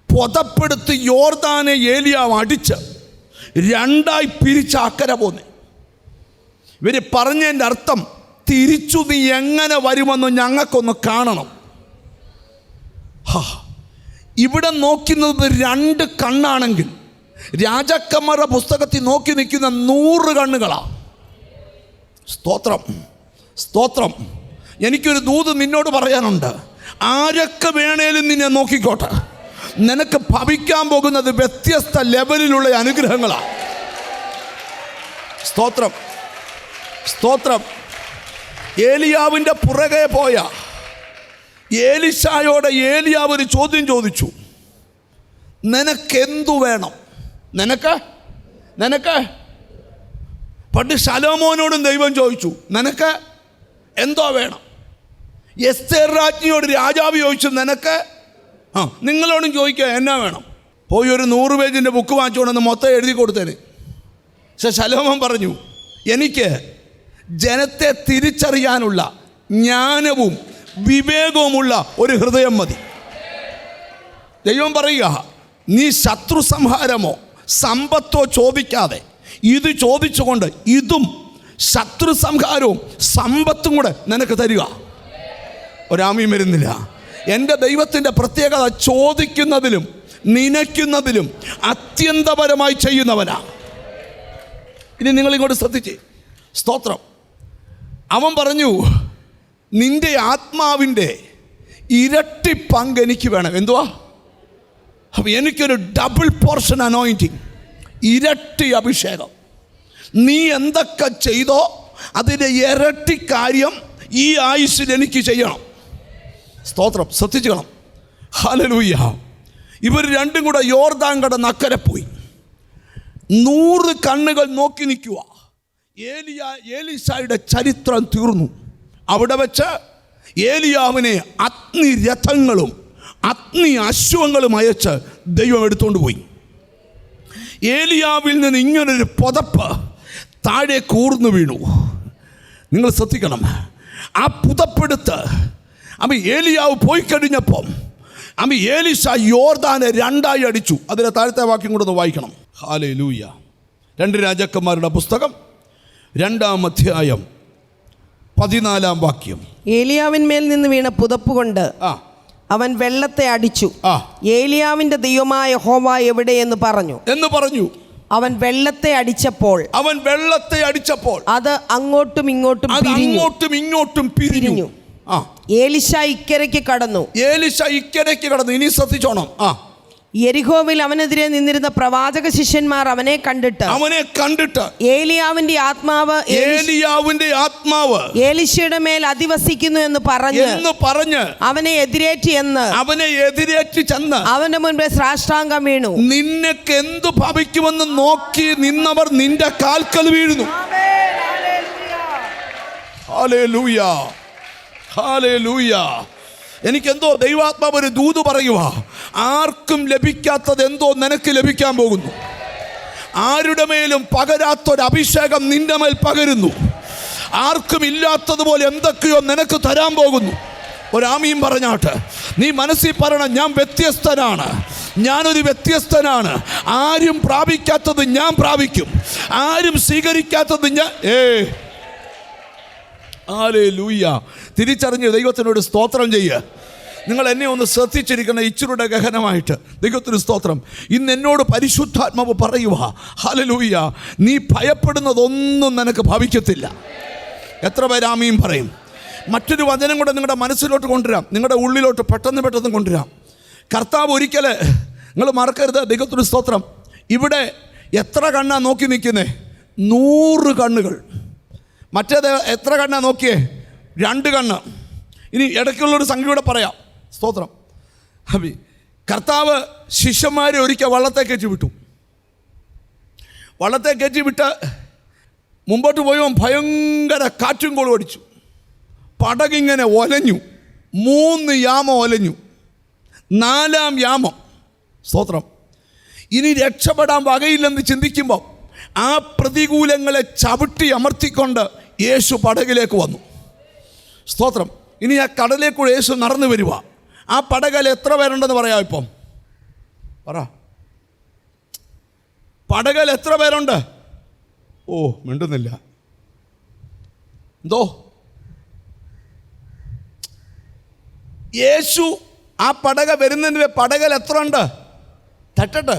A: പുതപ്പെടുത്ത് യോർദാനെ ഏലിയാവ് അടിച്ച് 2ആയി പിരിച്ച് അക്കരെ പോന്നെ. ഇവർ പറഞ്ഞതിൻ്റെ അർത്ഥം, തിരിച്ചു നീ എങ്ങനെ വരുമെന്ന് ഞങ്ങൾക്കൊന്ന് കാണണം. ഇവിടെ നോക്കുന്നത് 2 കണ്ണാണെങ്കിൽ രാജാക്കന്മാരുടെ പുസ്തകത്തിൽ നോക്കി നിൽക്കുന്ന 100 കണ്ണുകളാണ്. സ്തോത്രം, സ്തോത്രം. എനിക്കൊരു ദൂത് നിന്നോട് പറയാനുണ്ട്. ആരൊക്കെ വേണേലും നിന്നെ നോക്കിക്കോട്ടെ, നിനക്ക് ഭവിക്കാൻ പോകുന്നത് വ്യത്യസ്ത ലെവലിലുള്ള അനുഗ്രഹങ്ങളാണ്. സ്തോത്രം, സ്തോത്രം. ഏലിയാവിൻ്റെ പുറകെ പോയ ഏലീശയോട് ഏലിയാവ് ഒരു ചോദ്യം ചോദിച്ചു, നിനക്കെന്തു വേണം? നിനക്ക് പണ്ട് ശലോമോനോടും ദൈവം ചോദിച്ചു, നിനക്ക് എന്തോ വേണം? എസ്തേർ രാജ്ഞിയോട് രാജാവ് ചോദിച്ചു, നിനക്ക്? നിങ്ങളോടും ചോദിക്കുക എന്നാ വേണം? പോയി ഒരു 100 പേജിൻ്റെ ബുക്ക് വാങ്ങിച്ചുകൊണ്ടെന്ന് മൊത്തം എഴുതി കൊടുത്തേന്. പക്ഷെ ശലോമോൻ പറഞ്ഞു, എനിക്ക് ജനത്തെ തിരിച്ചറിയാനുള്ള ജ്ഞാനവും വിവേകവുമുള്ള ഒരു ഹൃദയം മതി. ദൈവം പറയുക, നീ ശത്രു സംഹാരമോ സമ്പത്തോ ചോദിക്കാതെ ഇത് ചോദിച്ചുകൊണ്ട് ഇതും ശത്രു സംഹാരവും സമ്പത്തും കൂടെ നിനക്ക് തരിക. ഒരാമയും വരുന്നില്ല. എൻ്റെ ദൈവത്തിൻ്റെ പ്രത്യേകത ചോദിക്കുന്നതിലും നനയ്ക്കുന്നതിലും അത്യന്തപരമായി ചെയ്യുന്നവനാ. ഇനി നിങ്ങളിങ്ങോട്ട് ശ്രദ്ധിച്ചേ. സ്തോത്രം. അവൻ പറഞ്ഞു, നിന്റെ ആത്മാവിൻ്റെ ഇരട്ടി പങ്ക് എനിക്ക് വേണം. എന്തുവാ? അപ്പം എനിക്കൊരു ഡബിൾ പോർഷൻ അനോയിൻറ്റിങ്, ഇരട്ടി അഭിഷേകം. നീ എന്തൊക്കെ ചെയ്തോ അതിൻ്റെ ഇരട്ടി കാര്യം ഈ ആയുസ്സിൽ എനിക്ക് ചെയ്യണം. സ്തോത്രം. ശ്രദ്ധിക്കണം. ഹല്ലേലൂയ. ഇവർ 2 കൂടെ യോർദാൻ കടന്ന് അക്കരെ പോയി. 100 കണ്ണുകൾ നോക്കി നിൽക്കുക. ഏലീശയുടെ ചരിത്രം തീർന്നു. അവിടെ വെച്ച് ഏലിയാവിനെ അഗ്നി രഥങ്ങളും അഗ്നി അശ്വങ്ങളും അയച്ച് ദൈവം എടുത്തുകൊണ്ട് പോയി. ഏലിയാവിൽ നിന്ന് ഇങ്ങനൊരു പുതപ്പ് താഴെ കൂർന്നു വീണു. നിങ്ങൾ ശ്രദ്ധിക്കണം. ആ പുതപ്പെടുത്ത് ഏലിയാവ് പോയി കഴിഞ്ഞപ്പം ഏലീശ യോർദാനെ 2ആയി അടിച്ചു. അതിലെ താഴത്തെ വാക്യം കൂടെ ഒന്ന് വായിക്കണം. ഹല്ലേലൂയ. 2 രാജാക്കന്മാരുടെ പുസ്തകം 2-ാം അധ്യായം 14-ാം വാക്യം.
B: ഏലിയാവിന്മേൽ നിന്ന് വീണ പുതപ്പ് കൊണ്ട് അവൻ വെള്ളത്തെ അടിച്ചു. ഏലിയാവിന്റെ ദൈവമായ യഹോവ എവിടെയെന്ന് പറഞ്ഞു. അവൻ വെള്ളത്തെ അടിച്ചപ്പോൾ അത് അങ്ങോട്ടും ഇങ്ങോട്ടും പിരിഞ്ഞു. ഏലീശ ഇക്കരയ്ക്ക് കടന്നു.
A: ഇനി ശ്രദ്ധിച്ചോണം.
B: യെരിഹോവിൽ അവനെതിരെ നിന്നിരുന്ന പ്രവാചക ശിഷ്യന്മാർ അവനെ കണ്ടിട്ട് ഏലിയാവിന്റെ ആത്മാവ് ഏലിശയുടെ മേൽ അധിവസിക്കുന്നു എന്ന് പറഞ്ഞ് അവനെ എതിരേറ്റ് ചെന്ന് അവന്റെ മുൻപേ സാഷ്ടാംഗം വീണു.
A: നിനക്ക് എന്തു ഭവിക്കുമെന്ന് നോക്കി നിന്നവർ നിന്റെ കാൽക്കൽ വീഴുന്നു. Hallelujah, hallelujah. എനിക്കെന്തോ ദൈവാത്മാവ് ഒരു ദൂത് പറയുക, ആർക്കും ലഭിക്കാത്തത് എന്തോ നിനക്ക് ലഭിക്കാൻ പോകുന്നു. ആരുടെ മേലും പകരാത്തൊരു അഭിഷേകം നിന്റെ മേൽ പകരുന്നു. ആർക്കും ഇല്ലാത്തതുപോലെ എന്തൊക്കെയോ നിനക്ക് തരാൻ പോകുന്നു. ഒരാമീൻ പറഞ്ഞാട്ട് നീ മനസ്സിൽ പറയണം, ഞാൻ വ്യത്യസ്തനാണ്, ഞാനൊരു വ്യത്യസ്തനാണ്. ആരും പ്രാപിക്കാത്തത് ഞാൻ പ്രാപിക്കും, ആരും സ്വീകരിക്കാത്തത് ഞാൻ. ഹല്ലേലൂയ. തിരിച്ചറിഞ്ഞ് ദൈവത്തിനോട് സ്തോത്രം ചെയ്യുക. നിങ്ങൾ എന്നെ ഒന്ന് ശ്രദ്ധിച്ചിരിക്കണം, ഇച്ചിരുടെ ഗഹനമായിട്ട്. ദൈവത്തിന് സ്തോത്രം. ഇന്ന് എന്നോട് പരിശുദ്ധാത്മാവ് പറയുക, ഹല്ലേലൂയ, നീ ഭയപ്പെടുന്നതൊന്നും നിനക്ക് ഭവിക്കത്തില്ല. എത്ര പേര് ആമീൻ പറയും? മറ്റൊരു വചനം കൂടെ നിങ്ങളുടെ മനസ്സിലോട്ട് കൊണ്ടുവരാം, നിങ്ങളുടെ ഉള്ളിലോട്ട് പെട്ടെന്ന് കൊണ്ടുവരാം. കർത്താവ് ഒരിക്കൽ, നിങ്ങൾ മറക്കരുത്, ദൈവത്തിന് സ്തോത്രം, ഇവിടെ എത്ര കണ്ണാ നോക്കി നിൽക്കുന്നേ? 100 കണ്ണുകൾ. മറ്റേത് എത്ര കണ്ണാ നോക്കിയേ? 2 കണ്ണ്. ഇനി ഇടയ്ക്കുള്ളൊരു സംഖ്യയോടെ പറയാം. സ്തോത്രം. കർത്താവ് ശിഷ്യന്മാരെ ഒരിക്കൽ വള്ളത്തെ കയറ്റി വിട്ട് മുമ്പോട്ട് പോയപ്പോൾ ഭയങ്കര കാറ്റും കോളും അടിച്ചു. പടകിങ്ങനെ ഒലഞ്ഞു. 3 യാമം ഒലഞ്ഞു. 4-ാം യാമം, സ്തോത്രം, ഇനി രക്ഷപ്പെടാൻ വകയില്ലെന്ന് ചിന്തിക്കുമ്പോൾ ആ പ്രതികൂലങ്ങളെ ചവിട്ടി അമർത്തിക്കൊണ്ട് യേശു പടകിലേക്ക് വന്നു. സ്തോത്രം. ഇനി ആ കടലിലേക്കൂടെ യേശു നടന്നു വരിക. ആ പടകൽ എത്ര പേരുണ്ടെന്ന് പറയാം? ഇപ്പം പറ, പടകൽ എത്ര പേരുണ്ട്? ഓ, മിണ്ടുന്നില്ല. എന്തോ? യേശു ആ പടക വരുന്നതിന് പടകൽ എത്ര ഉണ്ട്? തട്ടട്ട്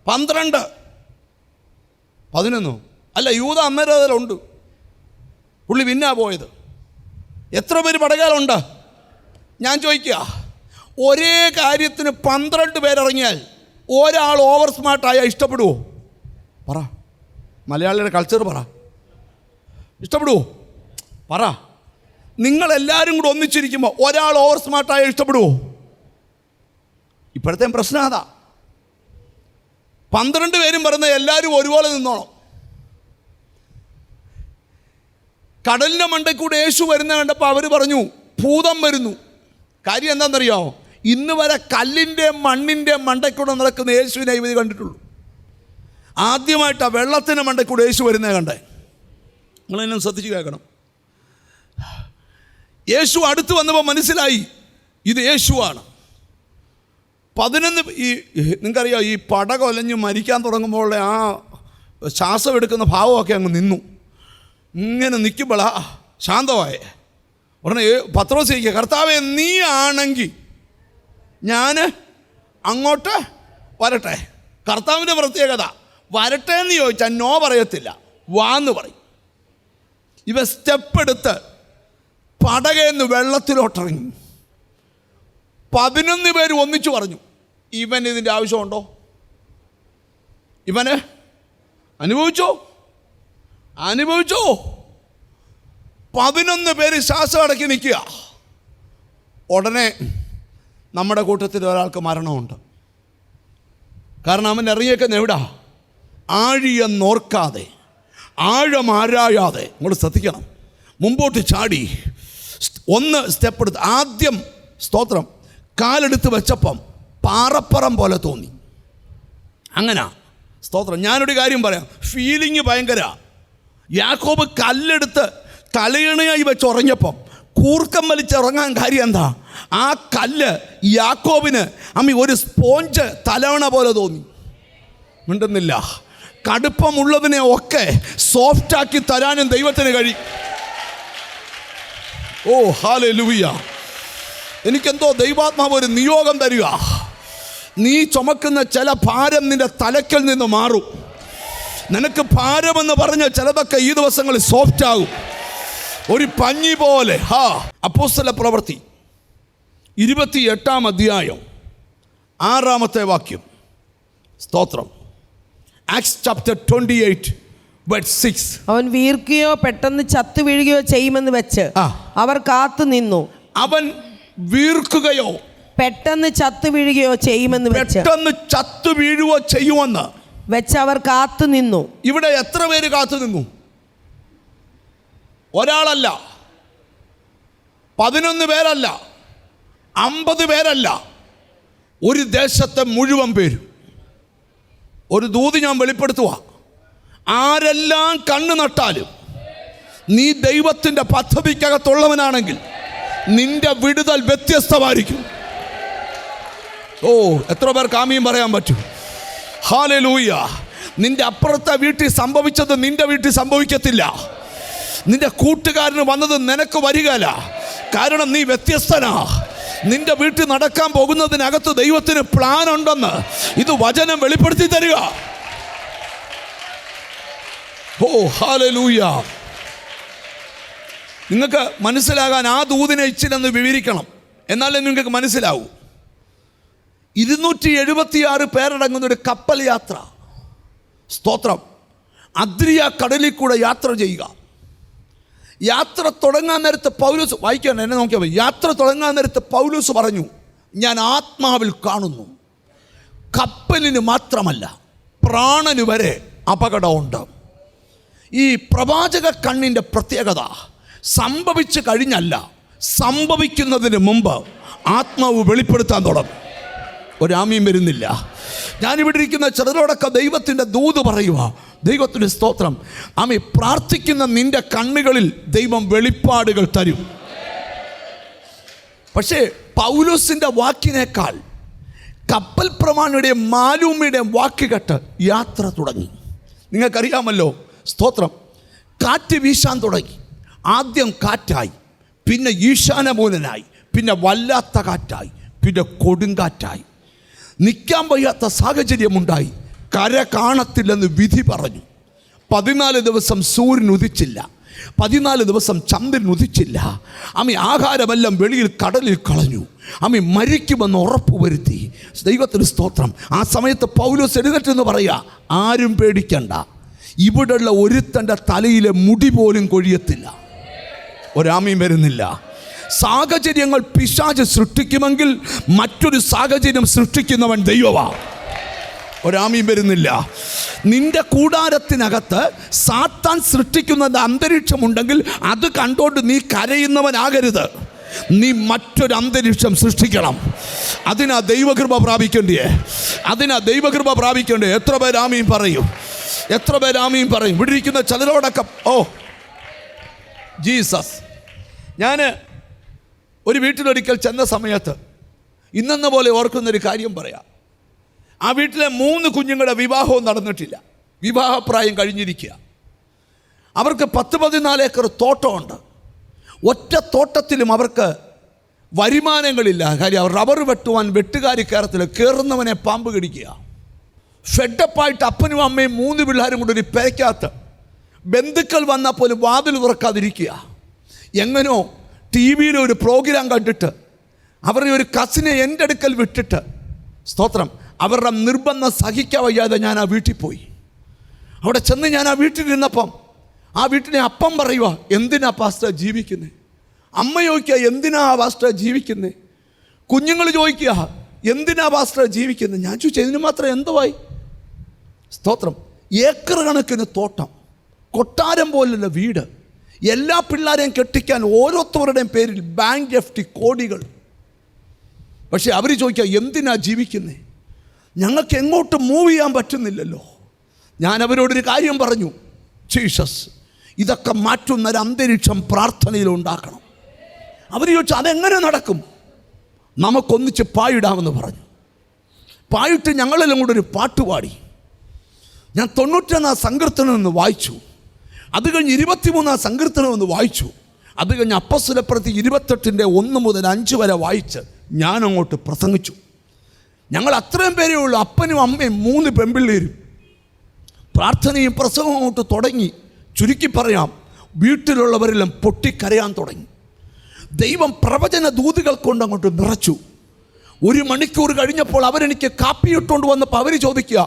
A: 12, 11 അല്ല, യൂദ അന്നേരം അതിലുണ്ട്. പുള്ളി പിന്നാ പോയത്. എത്ര പേര് പടകാലുണ്ട്? ഞാൻ ചോദിക്കുക, ഒരേ കാര്യത്തിന് 12 പേരിറങ്ങിയാൽ ഒരാൾ ഓവർ സ്മാർട്ടായാൽ ഇഷ്ടപ്പെടുവോ? പറ, മലയാളിയുടെ കൾച്ചർ പറ. ഇഷ്ടപ്പെടുവോ? പറ. നിങ്ങളെല്ലാവരും കൂടെ ഒന്നിച്ചിരിക്കുമ്പോൾ ഒരാൾ ഓവർ സ്മാർട്ടായാൽ ഇഷ്ടപ്പെടുവോ? ഇപ്പോഴത്തെ പ്രശ്നം അതാ. 12 പേരും പറയുന്നത് എല്ലാവരും ഒരുപോലെ നിന്നോണം. കടലിൻ്റെ മണ്ടയിൽ കൂടെ യേശു വരുന്ന കണ്ടപ്പോൾ അവർ പറഞ്ഞു ഭൂതം വരുന്നു. കാര്യം എന്താണെന്നറിയാമോ? ഇന്ന് വരെ കല്ലിൻ്റെ മണ്ണിൻ്റെ മണ്ടയിൽ കൂടെ നടക്കുന്ന യേശുവിനെ ഇവർ കണ്ടിട്ടുള്ളൂ. ആദ്യമായിട്ടാണ് വെള്ളത്തിൻ്റെ മണ്ടയിൽ കൂടെ യേശു വരുന്നത് കണ്ടേ. നിങ്ങളെന്നെ ശ്രദ്ധിച്ച് കേൾക്കണം. യേശു അടുത്ത് വന്നപ്പോൾ മനസ്സിലായി ഇത് യേശുവാണ്. 11 നിങ്ങൾക്കറിയാം, ഈ പടകൊലഞ്ഞ് മരിക്കാൻ തുടങ്ങുമ്പോൾ ആ ശ്വാസം എടുക്കുന്ന ഭാവമൊക്കെ അങ്ങ് നിന്നു. ഇങ്ങനെ നിൽക്കുമ്പോഴാ ശാന്തമായ ഉടനെ പത്രോസ് ചോദിക്കുക, കർത്താവേ, നീ ആണെങ്കിൽ ഞാൻ അങ്ങോട്ട് വരട്ടെ. കർത്താവിൻ്റെ പ്രത്യേകത, വരട്ടെ എന്ന് ചോദിച്ചാൽ നോ പറയത്തില്ല, വാന്ന് പറയും. ഇവ സ്റ്റെപ്പ് എടുത്ത് പടകയെന്ന് വെള്ളത്തിലോട്ടിറങ്ങി. 11 പേര് ഒന്നിച്ചു പറഞ്ഞു, ഇവൻ ഇതിൻ്റെ ആവശ്യമുണ്ടോ? ഇവന് അനുഭവിച്ചോ? 11 പേര് ശ്വാസം അടക്കി നിൽക്കുക. ഉടനെ നമ്മുടെ കൂട്ടത്തിൽ ഒരാൾക്ക് മരണമുണ്ട്. കാരണം അവൻ ഇറങ്ങിയേക്കുന്ന എവിടാ? ആഴിയെന്നോർക്കാതെ, ആഴം ആരായാതെ. ഇങ്ങോട്ട് ശ്രദ്ധിക്കണം. മുമ്പോട്ട് ചാടി 1 സ്റ്റെപ്പ് എടുത്ത് ആദ്യം, സ്തോത്രം, കാലെടുത്ത് വെച്ചപ്പം പാറപ്പുറം പോലെ തോന്നി. അങ്ങനെ, സ്തോത്രം. ഞാനൊരു കാര്യം പറയാം, ഫീലിംഗ് ഭയങ്കര. യാക്കോബ് കല്ലെടുത്ത് തലയിണയായി വെച്ച് ഉറങ്ങിയപ്പം കൂർക്കം വലിച്ചുറങ്ങാൻ കാര്യം എന്താ? ആ കല്ല് യാക്കോബിന് ഒരു സ്പോഞ്ച് തലവണ പോലെ തോന്നി. മിണ്ടുന്നില്ല. കടുപ്പമുള്ളതിനെ ഒക്കെ സോഫ്റ്റാക്കി തരാനും ദൈവത്തിന് കഴിയും. ഓ, ഹല്ലേലൂയ. എനിക്കെന്തോ ദൈവാത്മാവ് ഒരു നിയോഗം തരിക. നീ ചുമക്കുന്ന ചില ഭാരം നിന്റെ തലക്കൽ നിന്ന് മാറും. നിനക്ക് ഭാരമെന്ന് പറഞ്ഞ ചിലതൊക്കെ ഈ ദിവസങ്ങളിൽ സോഫ്റ്റ് ആകും, ഒരു പഞ്ഞി പോലെ. അപ്പോസ്തല പ്രവൃത്തി 28-ാം അധ്യായം 6-ാമത്തെ വാക്യം. സ്തോത്രം. Acts chapter 28 verse 6.
B: അവൻ വീർക്കുകയോ പെട്ടെന്ന് ചത്തു വീഴുകയോ ചെയ്യുമെന്ന് വെച്ച് അവർ കാത്തു നിന്നു.
A: അവൻ വീർക്കുകയോ
B: പെട്ടെന്ന് ചത്തു വീഴുകയോ ചെയ്യുമെന്ന് വെച്ച് അവർ കാത്തു നിന്നു.
A: ഇവിടെ എത്ര പേര് കാത്തു നിന്നു? ഒരാളല്ല, 11 പേരല്ല, 50 പേരല്ല, ഒരു ദേശത്തെ മുഴുവൻ പേരും. ഒരു ദൂത് ഞാൻ വെളിപ്പെടുത്തുക. ആരെല്ലാം കണ്ണു നട്ടാലും നീ ദൈവത്തിൻ്റെ പദ്ധതിക്കകത്തുള്ളവനാണെങ്കിൽ നിന്റെ വിടുതൽ വ്യത്യസ്തമായിരിക്കും. ഓ, എത്ര പേർക്ക് ആമീൻ പറയാൻ പറ്റും? ഹല്ലേലൂയ. നിന്റെ അപ്പുറത്തെ വീട്ടിൽ സംഭവിച്ചത് നിന്റെ വീട്ടിൽ സംഭവിക്കത്തില്ല. നിന്റെ കൂട്ടുകാരന് വന്നത് നിനക്ക് വരികയില്ല. കാരണം നീ വ്യത്യസ്തനാ. നിന്റെ വീട്ടിൽ നടക്കാൻ പോകുന്നതിനകത്ത് ദൈവത്തിന് പ്ലാൻ ഉണ്ടെന്ന് ഇത് വചനം വെളിപ്പെടുത്തി തരിക. ഓ ഹല്ലേലൂയ. നിങ്ങൾക്ക് മനസ്സിലാകാൻ ആ ദൂതിനെ ഇച്ചിരി ഒന്ന് വിവരിക്കണം, എന്നാലേ നിങ്ങൾക്ക് മനസ്സിലാവൂ. 276 പേരടങ്ങുന്ന ഒരു കപ്പൽ യാത്ര. സ്തോത്രം. അദ്രിയ കടലിൽ കൂടെ യാത്ര ചെയ്യുക. യാത്ര തുടങ്ങാൻ നേരത്ത് പൗലോസ്, വായിക്കാൻ എന്നെ നോക്കിയാൽ മതി. യാത്ര തുടങ്ങാൻ നേരത്ത് പൗലോസ് പറഞ്ഞു, ഞാൻ ആത്മാവിൽ കാണുന്നു കപ്പലിന് മാത്രമല്ല പ്രാണന് വരെ അപകടമുണ്ട്. ഈ പ്രവാചക കണ്ണിൻ്റെ പ്രത്യേകത സംഭവിച്ചു കഴിഞ്ഞല്ല, സംഭവിക്കുന്നതിന് മുമ്പ് ആത്മാവ് വെളിപ്പെടുത്താൻ തുടങ്ങും. ഒരാമീൻ വരുന്നില്ല. ഞാനിവിടെ ഇരിക്കുന്ന ചിലരോടൊക്കെ ദൈവത്തിൻ്റെ ദൂത് പറയുക. ദൈവത്തിൻ്റെ സ്തോത്രം. ആമീൻ. പ്രാർത്ഥിക്കുന്ന നിൻ്റെ കണ്ണുകളിൽ ദൈവം വെളിപ്പാടുകൾ തരും. പക്ഷേ പൗലോസിൻ്റെ വാക്കിനേക്കാൾ കപ്പൽ പ്രമാണിയുടെയും മാലൂമിയുടെയും വാക്ക് കേട്ട് യാത്ര തുടങ്ങി. നിങ്ങൾക്കറിയാമല്ലോ, സ്തോത്രം, കാറ്റ് വീശാൻ തുടങ്ങി. ആദ്യം കാറ്റായി, പിന്നെ ഈശാനമൂലനായി, പിന്നെ വല്ലാത്ത കാറ്റായി, പിന്നെ കൊടുങ്കാറ്റായി. നിൽക്കാൻ വയ്യാത്ത സാഹചര്യമുണ്ടായി. കര കാണത്തില്ലെന്ന് വിധി പറഞ്ഞു. 14 ദിവസം സൂര്യൻ ഉദിച്ചില്ല, 14 ദിവസം ചന്ദ്രൻ ഉദിച്ചില്ല. അമ്മ ആഹാരമെല്ലാം വെളിയിൽ കടലിൽ കളഞ്ഞു. അമ്മ മരിക്കുമെന്ന് ഉറപ്പ് വരുത്തി. ദൈവത്തിന് സ്തോത്രം. ആ സമയത്ത് പൗലോസ് എഴുന്നേറ്റെന്ന് പറയുക, ആരും പേടിക്കണ്ട, ഇവിടെയുള്ള ഒരുത്തൻ്റെ തലയിലെ മുടി പോലും കൊഴിയത്തില്ല. ഒരാമീൻ വരുന്നില്ല. സാഹചര്യങ്ങൾ പിശാച് സൃഷ്ടിക്കുമെങ്കിൽ മറ്റൊരു സാഹചര്യം സൃഷ്ടിക്കുന്നവൻ ദൈവമാണ്. ഒരാമീൻ വരുന്നില്ല. നിന്റെ കൂടാരത്തിനകത്ത് സാത്താൻ സൃഷ്ടിക്കുന്ന അന്തരീക്ഷമുണ്ടെങ്കിൽ അത് കണ്ടോണ്ട് നീ കരയുന്നവനാകരുത്. നീ മറ്റൊരു അന്തരീക്ഷം സൃഷ്ടിക്കണം. അതിനാ ദൈവകൃപ പ്രാപിക്കേണ്ടേ, അതിനാ ദൈവകൃപ പ്രാപിക്കേണ്ടേ. എത്ര പേര് ആമീൻ പറയും? എത്ര പേര് ആമീൻ പറയും? ഇവിടെ ഇരിക്കുന്ന ചിലരോടൊക്കെ ഓ ജീസസ്. ഞാൻ ഒരു വീട്ടിലൊരിക്കൽ ചെന്ന സമയത്ത് ഇന്നെന്ന പോലെ ഓർക്കുന്നൊരു കാര്യം പറയാം. ആ വീട്ടിലെ 3 കുഞ്ഞുങ്ങളുടെ വിവാഹവും നടന്നിട്ടില്ല. വിവാഹപ്രായം കഴിഞ്ഞിരിക്കുക. അവർക്ക് 10-14 ഏക്കർ തോട്ടമുണ്ട്. ഒറ്റ തോട്ടത്തിലും അവർക്ക് വരുമാനങ്ങളില്ല. കാര്യം അവർ റബ്ബർ വെട്ടുവാൻ വെട്ടുകാരി കയറത്തില്ല. കയറുന്നവനെ പാമ്പ് കടിക്കുക. ഫെഡപ്പായിട്ട് അപ്പനും അമ്മയും 3 പിള്ളേരും കൂടെ ഒരു പേരയ്ക്കകത്ത് ബന്ധുക്കൾ വന്നാൽ പോലും വാതിൽ തുറക്കാതിരിക്കുക. എങ്ങനോ ടി വിയിൽ ഒരു പ്രോഗ്രാം കണ്ടിട്ട് അവരുടെ ഒരു കസിനെ എൻ്റെ അടുക്കൽ വിട്ടിട്ട്, സ്തോത്രം, അവരുടെ നിർബന്ധം സഹിക്കാൻ വയ്യാതെ ഞാൻ ആ വീട്ടിൽ പോയി. അവിടെ ചെന്ന് ഞാൻ ആ വീട്ടിലിരുന്നപ്പം ആ വീട്ടിലെ അപ്പം പറയുക, എന്തിനാ പാസ്റ്റർ ജീവിക്കുന്നത്? അമ്മ ചോദിക്കുക, എന്തിനാ പാസ്റ്റർ ജീവിക്കുന്നത്? കുഞ്ഞുങ്ങൾ ചോദിക്കുക, എന്തിനാ പാസ്റ്റർ ജീവിക്കുന്നത്? ഞാൻ ചോദിച്ചു, ഇതിന് മാത്രം എന്തുവായി? സ്തോത്രം. ഏക്കർ കണക്കിന് തോട്ടം, കൊട്ടാരം പോലുള്ള വീട്, എല്ലാ പിള്ളേരെയും കെട്ടിക്കാൻ ഓരോരുത്തരുടെയും പേരിൽ ബാങ്ക് എഫ്ടി കോടികൾ. പക്ഷേ അവർ ചോദിക്കുക, എന്തിനാ ജീവിക്കുന്നത്? ഞങ്ങൾക്ക് എങ്ങോട്ട് മൂവ് ചെയ്യാൻ പറ്റുന്നില്ലല്ലോ. ഞാൻ അവരോടൊരു കാര്യം പറഞ്ഞു, ജീസസ്, ഇതൊക്കെ മാറ്റുന്നൊരു അന്തരീക്ഷം പ്രാർത്ഥനയിൽ ഉണ്ടാക്കണം. അവർ ചോദിച്ചു, അതെങ്ങനെ നടക്കും? നമുക്കൊന്നിച്ച് പായിടാമെന്ന് പറഞ്ഞു. പായിട്ട് ഞങ്ങളെല്ലാം കൂടെ ഒരു പാട്ടുപാടി. ഞാൻ 91 സങ്കീർത്തനം എന്ന് വായിച്ചു. അത് കഴിഞ്ഞ് 23 സങ്കീർത്തനം എന്ന് വായിച്ചു. അത് കഴിഞ്ഞ് അപ്പോസ്തലപ്രവൃത്തി 28 1 മുതൽ 5 വരെ വായിച്ച് ഞാൻ അങ്ങോട്ട് പ്രസംഗിച്ചു. ഞങ്ങൾ അത്രയും പേരേ ഉള്ളൂ, അപ്പനും അമ്മയും 3 പെൺപിള്ളേരും. പ്രാർത്ഥനയും പ്രസംഗവും അങ്ങോട്ട് തുടങ്ങി. ചുരുക്കി പറയാം, വീട്ടിലുള്ളവരെല്ലാം പൊട്ടിക്കരയാൻ തുടങ്ങി. ദൈവം പ്രവചന ദൂതുകൾ കൊണ്ട് അങ്ങോട്ട് നിറച്ചു. 1 മണിക്കൂർ കഴിഞ്ഞപ്പോൾ അവരെനിക്ക് കാപ്പി ഇട്ടുകൊണ്ട് വന്നപ്പോൾ അവർ ചോദിക്കുക,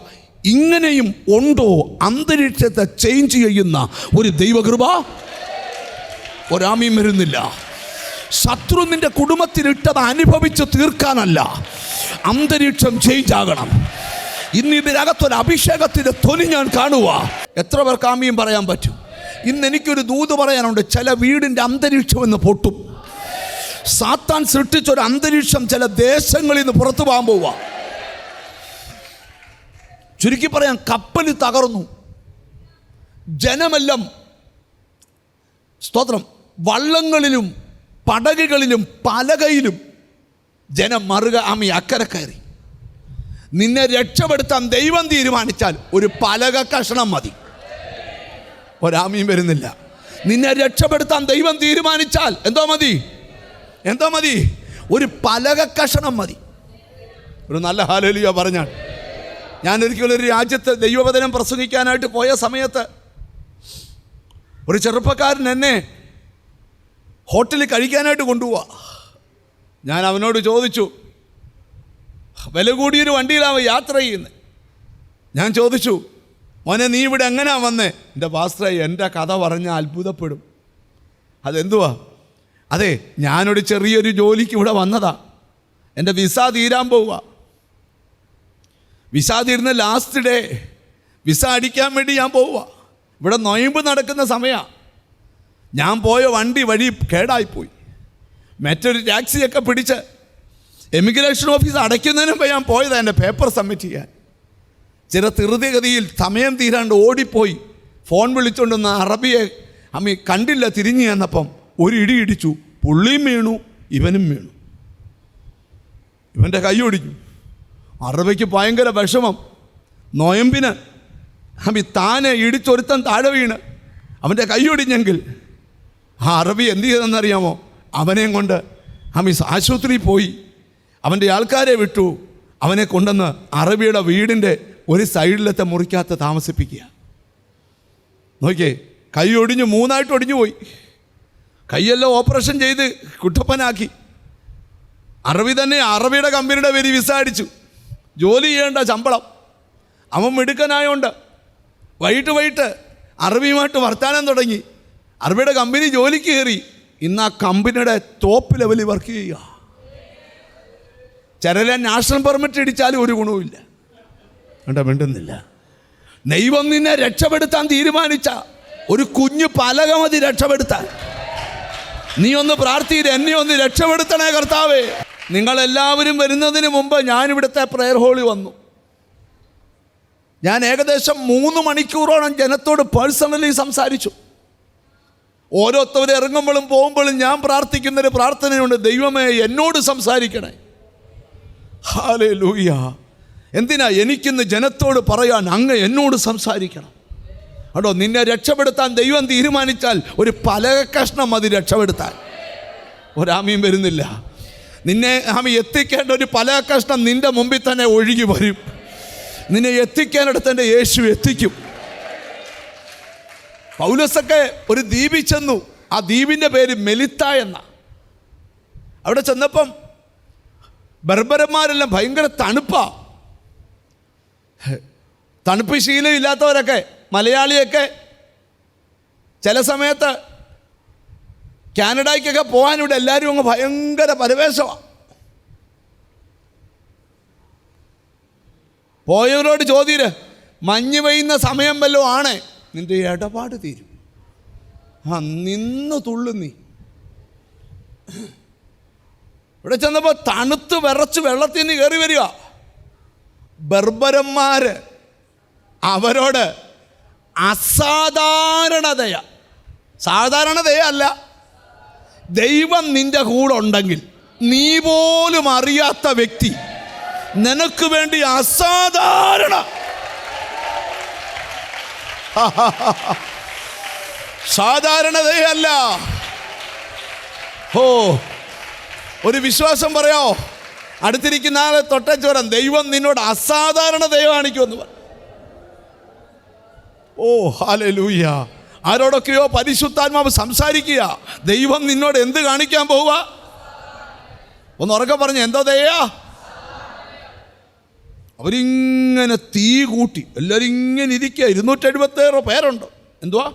A: ഇങ്ങനെയും ഉണ്ടോ അന്തരീക്ഷത്തെ ചേഞ്ച് ചെയ്യുന്ന ഒരു ദൈവകൃപ? ഒരാമയും വരുന്നില്ല. ശത്രു നിന്റെ കുടുംബത്തിലിട്ടത് അനുഭവിച്ച് തീർക്കാനല്ല, അന്തരീക്ഷം ചേഞ്ച് ആകണം. ഇന്ന് ഇതിനകത്തൊരു അഭിഷേകത്തിൻ്റെ ധ്വനി ഞാൻ കാണുക. എത്ര പേർക്ക് ആമയും പറയാൻ പറ്റും? ഇന്ന് എനിക്കൊരു ദൂത് പറയാനുണ്ട്. ചില വീടിൻ്റെ അന്തരീക്ഷം എന്ന് പൊട്ടും. സാത്താൻ സൃഷ്ടിച്ചൊരു അന്തരീക്ഷം ചില ദേശങ്ങളിൽ നിന്ന് പുറത്തു പോകാൻ പോവുക. ചുരുക്കി പറയാൻ, കപ്പൽ തകർന്നു, ജനമെല്ലാം സ്തോത്രം വള്ളങ്ങളിലും പടകുകളിലും പലകയിലും ജനം ആമി അക്കരെ കയറി. നിന്നെ രക്ഷപ്പെടുത്താൻ ദൈവം തീരുമാനിച്ചാൽ ഒരു പലക കഷണം മതി. ഒരാമയും വരുന്നില്ല. നിന്നെ രക്ഷപ്പെടുത്താൻ ദൈവം തീരുമാനിച്ചാൽ എന്തോ മതി? ഒരു പലക കഷണം മതി. ഒരു നല്ല ഹല്ലേലൂയ പറഞ്ഞാൽ. ഞാൻ ഒരിക്കലും ഒരു രാജ്യത്ത് ദൈവവചനം പ്രസംഗിക്കാനായിട്ട് പോയ സമയത്ത് ഒരു ചെറുപ്പക്കാരൻ എന്നെ ഹോട്ടലിൽ കഴിക്കാനായിട്ട് കൊണ്ടുപോവാ. ഞാൻ അവനോട് ചോദിച്ചു, വില കൂടിയൊരു വണ്ടിയിലാണ് യാത്ര ചെയ്യുന്നത്. ഞാൻ ചോദിച്ചു, മോനെ നീ ഇവിടെ എങ്ങനെയാ വന്നേ? എൻ്റെ പാസ്റ്ററെ, എൻ്റെ കഥ പറഞ്ഞാൽ അത്ഭുതപ്പെടും. അതെന്തുവാ? അതെ, ഞാനൊരു ചെറിയൊരു ജോലിക്ക് ഇവിടെ വന്നതാ. എൻ്റെ വിസ തീരാൻ പോവുക. വിസ തീരുന്ന ലാസ്റ്റ് ഡേ, വിസ അടിക്കാൻ വേണ്ടി ഞാൻ പോവുക. ഇവിടെ നൊയമ്പ് നടക്കുന്ന സമയമാണ്. ഞാൻ പോയ വണ്ടി വഴി കേടായിപ്പോയി. മറ്റൊരു ടാക്സിയൊക്കെ പിടിച്ച് എമിഗ്രേഷൻ ഓഫീസ് അടയ്ക്കുന്നതിന് മുമ്പ് ഞാൻ പോയതാണ് എൻ്റെ പേപ്പർ സബ്മിറ്റ് ചെയ്യാൻ. ചില ധൃതിഗതിയിൽ സമയം തീരാണ്ട് ഓടിപ്പോയി ഫോൺ വിളിച്ചുകൊണ്ടുവന്ന അറബിയെ കണ്ടില്ല. തിരിഞ്ഞു ചെന്നപ്പം ഒരു ഇടി ഇടിച്ചു. പുള്ളിയും വീണു, ഇവനും വീണു. ഇവൻ്റെ കൈ ഒടിഞ്ഞു. അറബിക്ക് ഭയങ്കര വിഷമം. നൊയമ്പിന് താനെ ഇടിച്ചൊരുത്തൻ താഴെ വീണ് അവൻ്റെ കൈ ഒടിഞ്ഞെങ്കിൽ ആ അറബി എന്ത് ചെയ്തെന്നറിയാമോ? അവനെയും കൊണ്ട് ആശുപത്രിയിൽ പോയി. അവൻ്റെ ആൾക്കാരെ വിട്ടു. അവനെ കൊണ്ടുവന്ന് അറബിയുടെ വീടിൻ്റെ ഒരു സൈഡിലത്തെ മുറിക്കകത്ത് താമസിപ്പിക്കുക. നോക്കിയേ, കൈ ഒടിഞ്ഞു, 3 ഒടിഞ്ഞു പോയി. കൈയെല്ലാം ഓപ്പറേഷൻ ചെയ്ത് കുട്ടപ്പനാക്കി. അറബി തന്നെ അറബിയുടെ കമ്പനിയുടെ പേര് വിസ അടിച്ചു. ജോലി ചെയ്യേണ്ട ശമ്പളം. അവൻ മിടുക്കനായോണ്ട് വൈകിട്ട് അറബിയുമായിട്ട് വർത്താനം തുടങ്ങി. അറബിയുടെ കമ്പനി ജോലിക്ക് കയറി. ഇന്ന് ആ കമ്പനിയുടെ ടോപ്പ് ലെവലിൽ വർക്ക് ചെയ്യുക. ചില നാഷണൽ പെർമിറ്റ് ഇടിച്ചാലും ഒരു ഗുണവുമില്ല. മിണ്ടുന്നില്ല. ദൈവം നിന്നെ രക്ഷപ്പെടുത്താൻ തീരുമാനിച്ച ഒരു കുഞ്ഞു പലക മതി രക്ഷപ്പെടുത്താൻ. നീ ഒന്ന് പ്രാർത്ഥിച്ച് എന്നെ ഒന്ന് രക്ഷപ്പെടുത്തണേ കർത്താവേ. നിങ്ങളെല്ലാവരും വരുന്നതിന് മുമ്പ് ഞാനിവിടുത്തെ പ്രെയർ ഹോളിൽ വന്നു. ഞാൻ ഏകദേശം 3 മണിക്കൂറോളം ജനത്തോട് പേഴ്സണലി സംസാരിച്ചു. ഓരോരുത്തരും ഇറങ്ങുമ്പോഴും പോകുമ്പോഴും ഞാൻ പ്രാർത്ഥിക്കുന്നൊരു പ്രാർത്ഥനയുണ്ട്, ദൈവമേ എന്നോട് സംസാരിക്കണേ. ഹല്ലേലൂയ. എന്തിനാ? എനിക്കിന്ന് ജനത്തോട് പറയാൻ അങ്ങ് എന്നോട് സംസാരിക്കണം. കേട്ടോ, നിന്നെ രക്ഷപ്പെടുത്താൻ ദൈവം തീരുമാനിച്ചാൽ ഒരു പലക കഷ്ണം മതി രക്ഷപ്പെടുത്താൻ. ഒരാമയും വരുന്നില്ല. നിന്നെ എത്തിക്കേണ്ട ഒരു പലക കഷ്ണം നിന്റെ മുമ്പിൽ തന്നെ ഒഴുകി വരും. നിന്നെ എത്തിക്കാനിടത്ത് എൻ്റെ യേശു എത്തിക്കും. പൗലോസൊക്കെ ഒരു ദ്വീപിൽ ചെന്നു. ആ ദ്വീപിൻ്റെ പേര് മെലിത്ത എന്ന. അവിടെ ചെന്നപ്പം ബർബരന്മാരെല്ലാം ഭയങ്കര തണുപ്പ് ശീലമില്ലാത്തവരൊക്കെ, മലയാളിയൊക്കെ ചില സമയത്ത് കാനഡയ്ക്കൊക്കെ പോകാൻ ഇവിടെ എല്ലാവരും അങ്ങ് ഭയങ്കര പരവേശമാണ്. പോയവരോട് ചോദ്യം, മഞ്ഞ് പെയ്യുന്ന സമയം വല്ലതും ആണ്, നിൻ്റെ ഇടപാട് തീരും. നിന്ന് തുള്ളുന്നീ. ഇവിടെ ചെന്നപ്പോൾ തണുത്ത് വിറച്ച് വെള്ളത്തിൽ നിന്ന് കയറി വരിക. ബർബരന്മാർ അവരോട് സാധാരണതയല്ല, ദൈവം നിൻ്റെ കൂടെ ഉണ്ടെങ്കിൽ നീ പോലും അറിയാത്ത വ്യക്തി നിനക്ക് വേണ്ടി സാധാരണതയല്ല. ഒരു വിശ്വാസം പറയോ? അടുത്തിരിക്കുന്ന ആളെ തൊട്ടച്ചോരം, ദൈവം നിന്നോട് അസാധാരണ ദയ കാണിക്കുമെന്ന് പറ. ഹല്ലേലൂയ. ആരോടൊക്കെയോ പരിശുദ്ധാത്മാവ് സംസാരിക്കുക. ദൈവം നിന്നോട് എന്ത് കാണിക്കാൻ പോവുക? ഒന്ന് ഉറക്കെ പറഞ്ഞു, എന്തോ ദയാ? അവരിങ്ങനെ തീ കൂട്ടി, എല്ലാവരും ഇങ്ങനെ ഇരിക്കുക. 276 പേരുണ്ട്. എന്തുവാ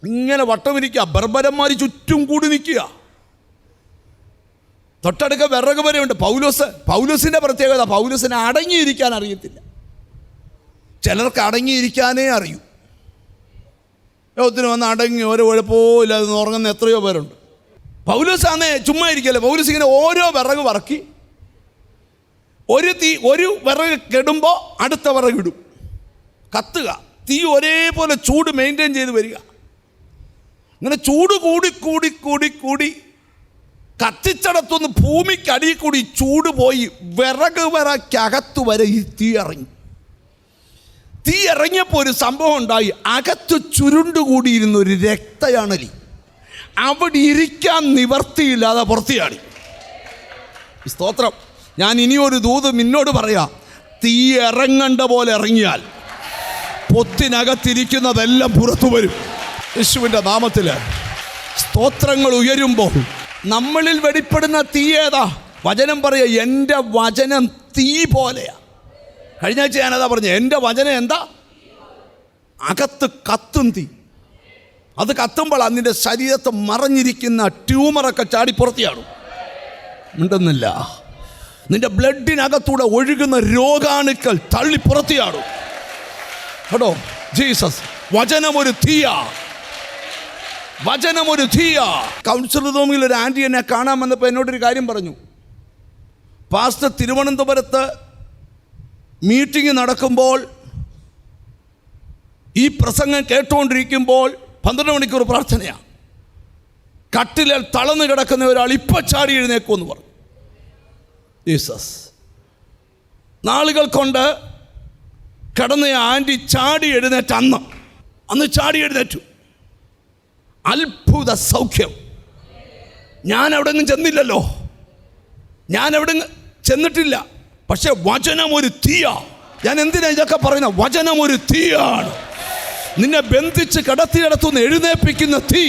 A: ഇങ്ങനെ വട്ടമിരിക്കുക. ബർബരന്മാർ ചുറ്റും കൂടി നിൽക്കുക. തൊട്ടടുക്ക വിറക് വരെയുണ്ട്. പൗലോസിൻ്റെ പ്രത്യേകത, പൗലോസിനെ അടങ്ങിയിരിക്കാൻ അറിയത്തില്ല. ചിലർക്ക് അടങ്ങിയിരിക്കാനേ അറിയൂ. യോഗത്തിന് വന്ന് അടങ്ങി ഓരോ കുഴപ്പവും ഇല്ലാതെ ഉറങ്ങുന്ന എത്രയോ പേരുണ്ട്. പൗലോസാന്നേ ചുമ്മാ ഇരിക്കല്ലേ. പൗലോസ് ഇങ്ങനെ ഓരോ വിറക് വറക്കി, ഒരു വിറക് കെടുമ്പോൾ അടുത്ത വിറകിടും. കത്തുക, തീ ഒരേപോലെ ചൂട് മെയിൻറ്റെയിൻ ചെയ്ത് വരിക. ഇങ്ങനെ ചൂട് കൂടി കൂടി കൂടി കൂടി കത്തിച്ചടത്തൊന്ന് ഭൂമിക്കടിയിൽ കൂടി ചൂട് പോയി വിറക് വരക്കകത്തു വരെ ഈ തീ ഇറങ്ങി. തീ ഇറങ്ങിയപ്പോൾ ഒരു സംഭവം ഉണ്ടായി. അകത്ത് ചുരുണ്ടുകൂടിയിരുന്ന ഒരു രക്തയാണലി അവിടെ ഇരിക്കാൻ നിവർത്തിയില്ലാതെ പുറത്തിയാടി. സ്തോത്രം. ഞാൻ ഇനിയൊരു ദൂത് നിന്നോട് പറയാം. തീ ഇറങ്ങേണ്ട പോലെ ഇറങ്ങിയാൽ പൊത്തിനകത്തിരിക്കുന്നതെല്ലാം പുറത്തു വരും യേശുവിൻ്റെ നാമത്തിൽ. സ്തോത്രങ്ങൾ ഉയരുമ്പോൾ നമ്മളിൽ വെളിപ്പെടുന്ന തീ ഏതാ? വചനം പറയുക, എൻ്റെ വചനം തീ പോലെയാ. കഴിഞ്ഞ ആഴ്ച ഞാനതാ പറഞ്ഞു. എൻ്റെ വചനം എന്താ? അകത്ത് കത്തും തീ. അത് കത്തുമ്പോൾ അതിൻ്റെ ശരീരത്ത് മറഞ്ഞിരിക്കുന്ന ട്യൂമറൊക്കെ ചാടി പുറത്തിയാടും. ഉണ്ടെന്നില്ല, നിന്റെ ബ്ലഡിനകത്തൂടെ ഒഴുകുന്ന രോഗാണുക്കൾ തള്ളി പുറത്തിയാടും കേട്ടോ. ജീസസ്. വചനമൊരു തീയാ, വചനമൊരു തീയാ. കൗൺസിലർ റൂമിൽ ഒരു ആൻറ്റി എന്നെ കാണാൻ വന്നപ്പോൾ എന്നോടൊരു കാര്യം പറഞ്ഞു. പാസ്റ്റർ തിരുവനന്തപുരത്ത് മീറ്റിംഗ് നടക്കുമ്പോൾ ഈ പ്രസംഗം കേട്ടുകൊണ്ടിരിക്കുമ്പോൾ 12 മണിക്കൂർ പ്രാർത്ഥനയാണ്. കട്ടിലിൽ തളർന്നു കിടക്കുന്ന ഒരാൾ ഇപ്പം ചാടി എഴുന്നേക്കുമെന്ന് പറഞ്ഞു. ജീസസ്. നാളുകൾ കൊണ്ട് കിടന്ന ആൻറ്റി ചാടി എഴുന്നേറ്റ് അന്ന് ചാടി എഴുന്നേറ്റു. അത്ഭുത സൗഖ്യം. ഞാൻ അവിടെ ഒന്നും ചെന്നില്ലല്ലോ, ഞാൻ അവിടെ ചെന്നിട്ടില്ല. പക്ഷെ വചനം ഒരു തീയാ. ഞാൻ എന്തിനാ ഇതൊക്കെ പറയുന്നത്? വചനം ഒരു തീയാണ്. നിന്നെ ബന്ധിച്ച് കിടത്തിയിടത്തുനിന്ന് എഴുന്നേൽപ്പിക്കുന്ന തീ.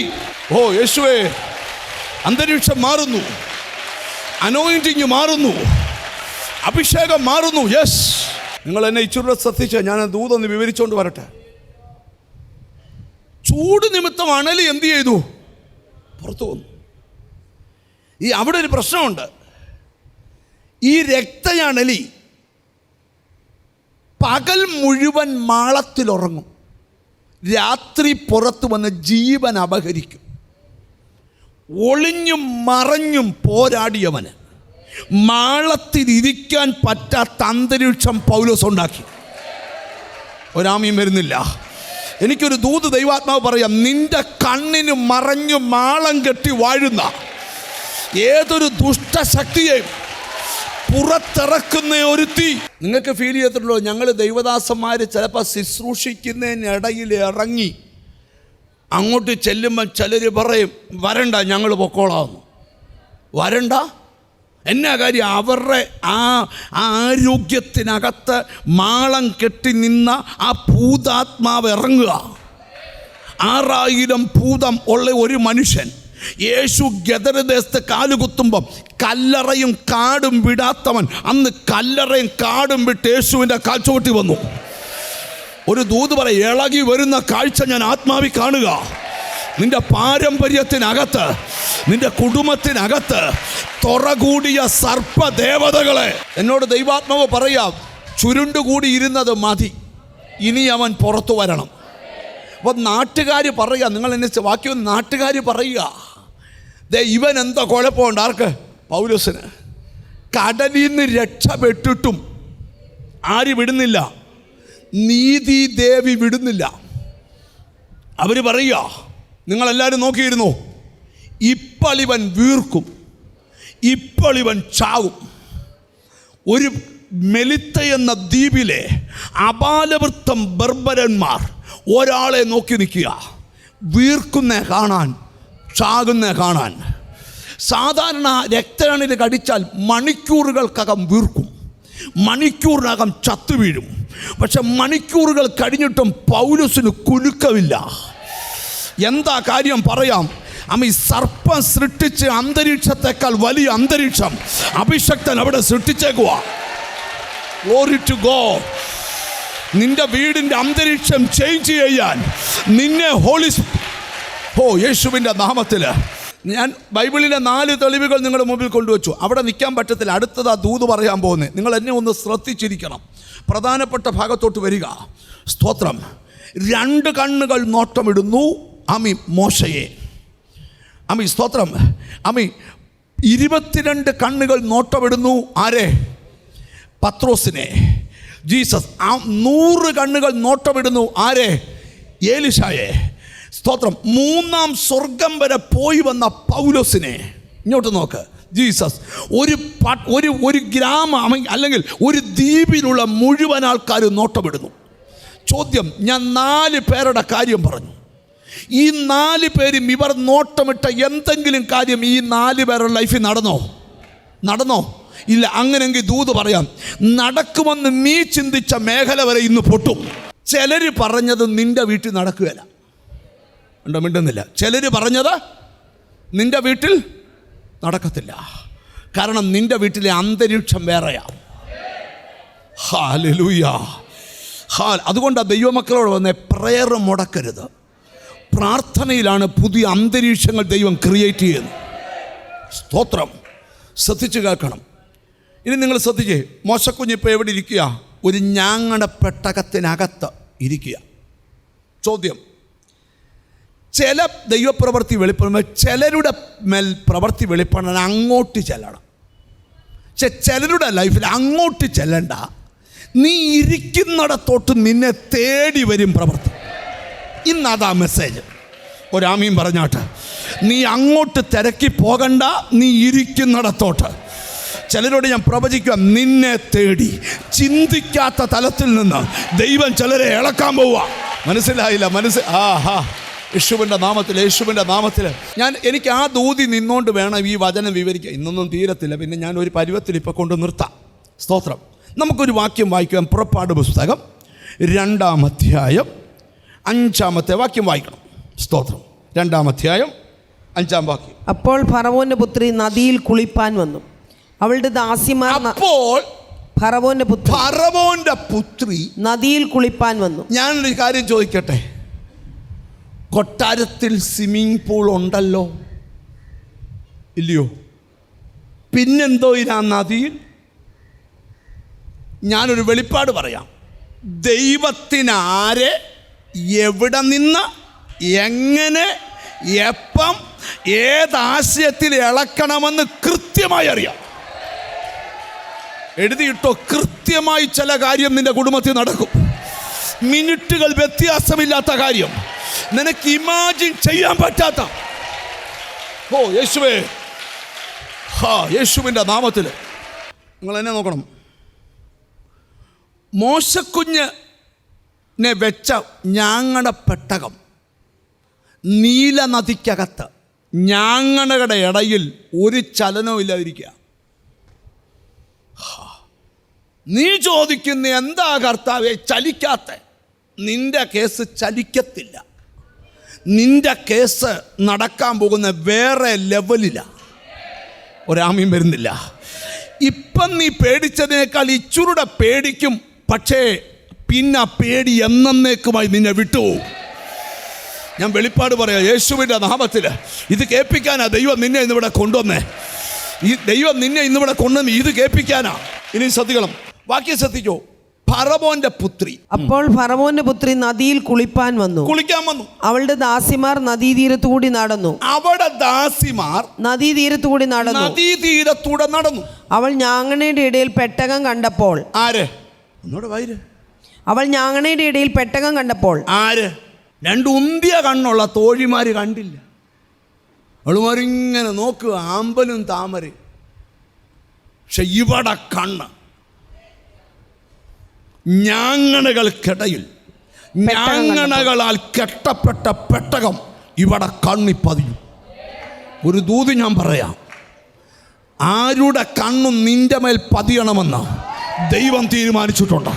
A: ഓ യേശുവേ, അന്തരീക്ഷം മാറുന്നു, അനോയിന്റിങ് മാറുന്നു, അഭിഷേകം മാറുന്നു. യെസ്. നിങ്ങൾ എന്നെ ഇച്ചിരി ശ്രദ്ധിച്ച് ഞാൻ ദൂതൊന്ന് വിവരിച്ചുകൊണ്ട് വരട്ടെ. ചൂട് നിമിത്തം അണലി എന്ത് ചെയ്തു? പുറത്തു വന്നു. അവിടെ ഒരു പ്രശ്നമുണ്ട്. ഈ രക്തയണലി പകൽ മുഴുവൻ മാളത്തിലുറങ്ങും, രാത്രി പുറത്തു വന്ന് ജീവൻ അപഹരിക്കും. ഒളിഞ്ഞും മറഞ്ഞും പോരാടിയവന് മാളത്തിലിരിക്കാൻ പറ്റാത്ത അന്തരീക്ഷം പൗലോസ് ഉണ്ടാക്കി. ഒരാമയും വരുന്നില്ല. എനിക്കൊരു ദൂത് ദൈവാത്മാവ് പറയാം. നിന്റെ കണ്ണിന് മറഞ്ഞു മാളം കെട്ടി വാഴുന്ന ഏതൊരു ദുഷ്ടശക്തിയെയും പുറത്തിറക്കുന്ന ഒരു തീ. നിങ്ങൾക്ക് ഫീൽ ചെയ്തിട്ടുണ്ടോ? ഞങ്ങൾ ദൈവദാസന്മാർ ചിലപ്പോൾ ശുശ്രൂഷിക്കുന്നതിനിടയിൽ ഇറങ്ങി അങ്ങോട്ട് ചെല്ലുമ്പോൾ ചിലർ പറയും, വരണ്ട, ഞങ്ങൾ പൊക്കോളാമെന്ന്. വരണ്ട എന്നാ കാര്യം? അവരുടെ ആരോഗ്യത്തിനകത്ത് മാളം കെട്ടി നിന്ന ആ ഭൂതാത്മാവ് ഇറങ്ങുക. 6000 ഭൂതം ഉള്ള ഒരു മനുഷ്യൻ യേശു ഗദരദേശത്ത് കാലുകുത്തുമ്പം കല്ലറയും കാടും വിടാത്തവൻ അന്ന് കല്ലറയും കാടും വിട്ട് യേശുവിൻ്റെ കാൽച്ചുവട്ടി വന്നു. ഒരു ദൂത് പറ, ഇളകി വരുന്ന കാഴ്ച ഞാൻ ആത്മാവി കാണുക. നിന്റെ പാരമ്പര്യത്തിനകത്ത്, നിന്റെ കുടുംബത്തിനകത്ത് തുറകൂടിയ സർപ്പദേവതകളെ എന്നോട് ദൈവാത്മാവ് പറയാം, ചുരുണ്ടുകൂടി ഇരുന്നത് മതി, ഇനി അവൻ പുറത്തു വരണം. അപ്പം നാട്ടുകാർ പറയുക, നിങ്ങൾ എന്നെ വാക്യം നാട്ടുകാർ പറയുക, ഇവൻ എന്താ കുഴപ്പമുണ്ട്? ആർക്ക്? പൗലോസിന്. കടലിൽ നിന്ന് രക്ഷപ്പെട്ടിട്ടും ആര് വിടുന്നില്ല? നീതിദേവി വിടുന്നില്ല. അവർ പറയുക, നിങ്ങളെല്ലാവരും നോക്കിയിരുന്നു, ഇപ്പളിവൻ വീർക്കും, ഇപ്പളിവൻ ചാവും. ഒരു മെലിത്ത എന്ന ദ്വീപിലെ അപാലവൃത്തം ബർബരന്മാർ ഒരാളെ നോക്കി നിൽക്കുക, വീർക്കുന്ന കാണാൻ, ചാകുന്ന കാണാൻ. സാധാരണ രക്തയണിൽ കടിച്ചാൽ മണിക്കൂറുകൾക്കകം വീർക്കും, മണിക്കൂറിനകം ചത്തു വീഴും. പക്ഷെ മണിക്കൂറുകൾ കഴിഞ്ഞിട്ടും പൗലോസിന് കുലുക്കമില്ല. എന്താ കാര്യം പറയാം. ഈ സർപ്പം സൃഷ്ടിച്ച് അന്തരീക്ഷത്തെക്കാൾ വലിയ അന്തരീക്ഷം അഭിഷക്തൻ അവിടെ സൃഷ്ടിച്ചേക്കുക. Glory to God. നിന്റെ വീടിൻ്റെ അന്തരീക്ഷം ചേഞ്ച് ചെയ്യാൻ നിന്നെ യേശുവിൻ്റെ നാമത്തിൽ ഞാൻ ബൈബിളിലെ 4 തെളിവുകൾ നിങ്ങളുടെ മുമ്പിൽ കൊണ്ടുവച്ചു. അവിടെ നിൽക്കാൻ പറ്റത്തില്ല, അടുത്തത് ആ ദൂത് പറയാൻ പോകുന്നത്. നിങ്ങൾ എന്നെ ഒന്ന് ശ്രദ്ധിച്ചിരിക്കണം. പ്രധാനപ്പെട്ട ഭാഗത്തോട്ട് വരിക. സ്തോത്രം. 2 കണ്ണുകൾ നോട്ടമിടുന്നു മോശയെ. സ്തോത്രം. 22 കണ്ണുകൾ നോട്ടമിടുന്നു ആരെ? പത്രോസിനെ. ജീസസ്. 100 കണ്ണുകൾ നോട്ടമിടുന്നു ആരെ? ഏലിശായെ. സ്തോത്രം. 3-ാം സ്വർഗം വരെ പോയി വന്ന പൗലോസിനെ. ഇങ്ങോട്ട് നോക്ക്. ജീസസ്. ഒരു ഗ്രാമം അല്ലെങ്കിൽ ഒരു ദ്വീപിലുള്ള മുഴുവൻ ആൾക്കാരും നോട്ടമിടുന്നു. ചോദ്യം, ഞാൻ 4 പേരുടെ കാര്യം പറഞ്ഞു. ഈ 4 പേരും ഇവർ നോട്ടമിട്ട എന്തെങ്കിലും കാര്യം ഈ 4 പേരുടെ ലൈഫിൽ നടന്നോ? ഇല്ല. അങ്ങനെങ്കിൽ ദൂത് പറയാം, നടക്കുമെന്ന് നീ ചിന്തിച്ച മേഖല വരെ ഇന്ന് പൊട്ടും. ചിലർ പറഞ്ഞത് നിന്റെ വീട്ടിൽ നടക്കുകയില്ല. മിണ്ടുന്നില്ല. ചിലർ പറഞ്ഞത് നിന്റെ വീട്ടിൽ നടക്കത്തില്ല. കാരണം നിന്റെ വീട്ടിലെ അന്തരീക്ഷം വേറെയാ. ഹല്ലേലൂയ. അതുകൊണ്ടാണ് ദൈവമക്കളോട് വന്നേ, പ്രയർ മുടക്കരുത്. പ്രാർത്ഥനയിലാണ് പുതിയ അന്തരീക്ഷങ്ങൾ ദൈവം ക്രിയേറ്റ് ചെയ്യുന്നത്. സ്തോത്രം. ശ്രദ്ധിച്ച് കേൾക്കണം. ഇനി നിങ്ങൾ ശ്രദ്ധിച്ചേ. മോശക്കുഞ്ഞ് ഇപ്പോൾ എവിടെ ഇരിക്കുക? ഒരു ഞാങ്ങണ പെട്ടകത്തിനകത്ത് ഇരിക്കുക. ചോദ്യം, ചില ദൈവപ്രവൃത്തി വെളിപ്പെടുമ്പോൾ ചിലരുടെ മേൽ പ്രവൃത്തി വെളിപ്പെടാൻ അങ്ങോട്ട് ചെല്ലണം. പക്ഷെ ചിലരുടെ ലൈഫിൽ അങ്ങോട്ട് ചെല്ലണ്ട. നീ ഇരിക്കുന്നിടത്തോട്ട് നിന്നെ തേടി വരും പ്രവൃത്തി. ഇന്നതാ മെസ്സേജ്. ഒരാമീൻ പറഞ്ഞാട്ട്. നീ അങ്ങോട്ട് തിരക്കി പോകണ്ട, നീ ഇരിക്കുന്നിടത്തോട്ട്. ചിലരോട് ഞാൻ പ്രവചിക്കുക, നിന്നെ തേടി ചിന്തിക്കാത്ത തലത്തിൽ നിന്ന് ദൈവം ചിലരെ ഇളക്കാൻ പോവുക. മനസ്സിലായില്ല? യേശുവിൻ്റെ നാമത്തിൽ എനിക്ക് ആ ദൂതി നിന്നുകൊണ്ട് വേണം ഈ വചനം വിവരിക്കുക. ഇന്നൊന്നും തീരത്തില്ല. പിന്നെ ഞാൻ ഒരു പരുവത്തിൽ ഇപ്പോൾ കൊണ്ട് നിർത്താം. സ്തോത്രം. നമുക്കൊരു വാക്യം വായിക്കാം. പുറപ്പാട് പുസ്തകം 2-ാം അധ്യായം 5-ാമത്തെ വാക്യം വായിക്കണം. സ്തോത്രം. 2-ാം അധ്യായം 5-ാം വാക്യം.
B: അപ്പോൾ ഫറവോന്റെ പുത്രി നദിയിൽ കുളിപ്പാൻ വന്നു. അവളുടെ ദാസിമാർ ഫറവോന്റെ പുത്രി നദിയിൽ കുളിപ്പാൻ വന്നു.
A: ഞാനൊരു കാര്യം ചോദിക്കട്ടെ. കൊട്ടാരത്തിൽ സ്വിമ്മിംഗ് പൂൾ ഉണ്ടല്ലോ, ഇല്ലയോ? പിന്നെന്തോ ഇതാ നദിയിൽ? ഞാനൊരു വെളിപ്പാട് പറയാം. ദൈവത്തിന് ആരെ, എവിടെ നിന്ന്, എങ്ങനെ, എപ്പം, ഏതാശയത്തിൽ ഇളക്കണമെന്ന് കൃത്യമായി അറിയാം. എഴുതിയിട്ടോ? കൃത്യമായി ചില കാര്യം നിന്റെ കുടുംബത്തിൽ നടക്കും. മിനിറ്റുകൾ വ്യത്യാസമില്ലാത്ത കാര്യം, നിനക്ക് ഇമാജിൻ ചെയ്യാൻ പറ്റാത്ത. യേശുവേ. യേശുവിൻ്റെ നാമത്തിൽ നിങ്ങൾ എന്നെ നോക്കണം. മോശക്കുഞ്ഞിനെ വെച്ച ഞാങ്ങണ പെട്ടകം നീല നദിക്കകത്ത് ഞാങ്ങണകളുടെ ഇടയിൽ ഒരു ചലനവും ഇല്ലാതിരിക്കുക. നീ ചോദിക്കുന്ന എന്താ കർത്താവേ ചലിക്കാത്ത? നിന്റെ കേസ് ചലിക്കത്തില്ല. നിന്റെ കേസ് നടക്കാൻ പോകുന്ന വേറെ ലെവലിലാണ്. ഒരാമയും വരുന്നില്ല. ഇപ്പം നീ പേടിച്ചതിനേക്കാൾ ഇച്ചുരുടെ പേടിക്കും. പക്ഷേ പിന്നെ പേടി എന്നേക്കുമായി നിന്നെ വിട്ടുപോകും. ഞാൻ വെളിപ്പാട് പറയാം യേശുവിൻ്റെ നാമത്തിൽ. ഇത് കേൾപ്പിക്കാനാ ദൈവം നിന്നെ ഇന്നിവിടെ കൊണ്ടുവന്നേ. ഈ ദൈവം നിന്നെ ഇന്നിവിടെ കൊണ്ടുവന്ന് ഇത് കേൾപ്പിക്കാനാ. ഇനി ശ്രദ്ധിക്കണം. വാക്യം ശ്രദ്ധിക്കോ. ഫറവോന്റെ പുത്രി.
B: അപ്പോൾ ഫറവോന്റെ പുത്രി നദിയിൽ കുളിക്കാൻ വന്നു. അവളുടെ ദാസിമാർ നദീതീരത്തുകൂടി നടന്നു.
A: നദീതീരത്തൂടെ നടന്നു.
B: അവൾ ഞാങ്ങണയുടെ ഇടയിൽ പെട്ടകം കണ്ടപ്പോൾ. അവൾ ഞാങ്ങണയുടെ ഇടയിൽ പെട്ടകം കണ്ടപ്പോൾ.
A: രണ്ട് ഉന്തിയ കണ്ണുള്ള തോഴിമാര് കണ്ടില്ല. അവളുമാരിങ്ങനെ നോക്കുക, ആമ്പലും താമരയും. പക്ഷെ ഇവിടെ കണ്ണ്. ഞാങ്ങണകൾക്കിടയിൽ ഞാങ്ങണകളാൽ കെട്ടപ്പെട്ട പെട്ടകം ഇവിടെ കണ്ണിപ്പതിയും. ഒരു ദൂത് ഞാൻ പറയാം. ആരുടെ കണ്ണും നിന്റെ മേൽ പതിയണമെന്ന് ദൈവം തീരുമാനിച്ചിട്ടുണ്ട്.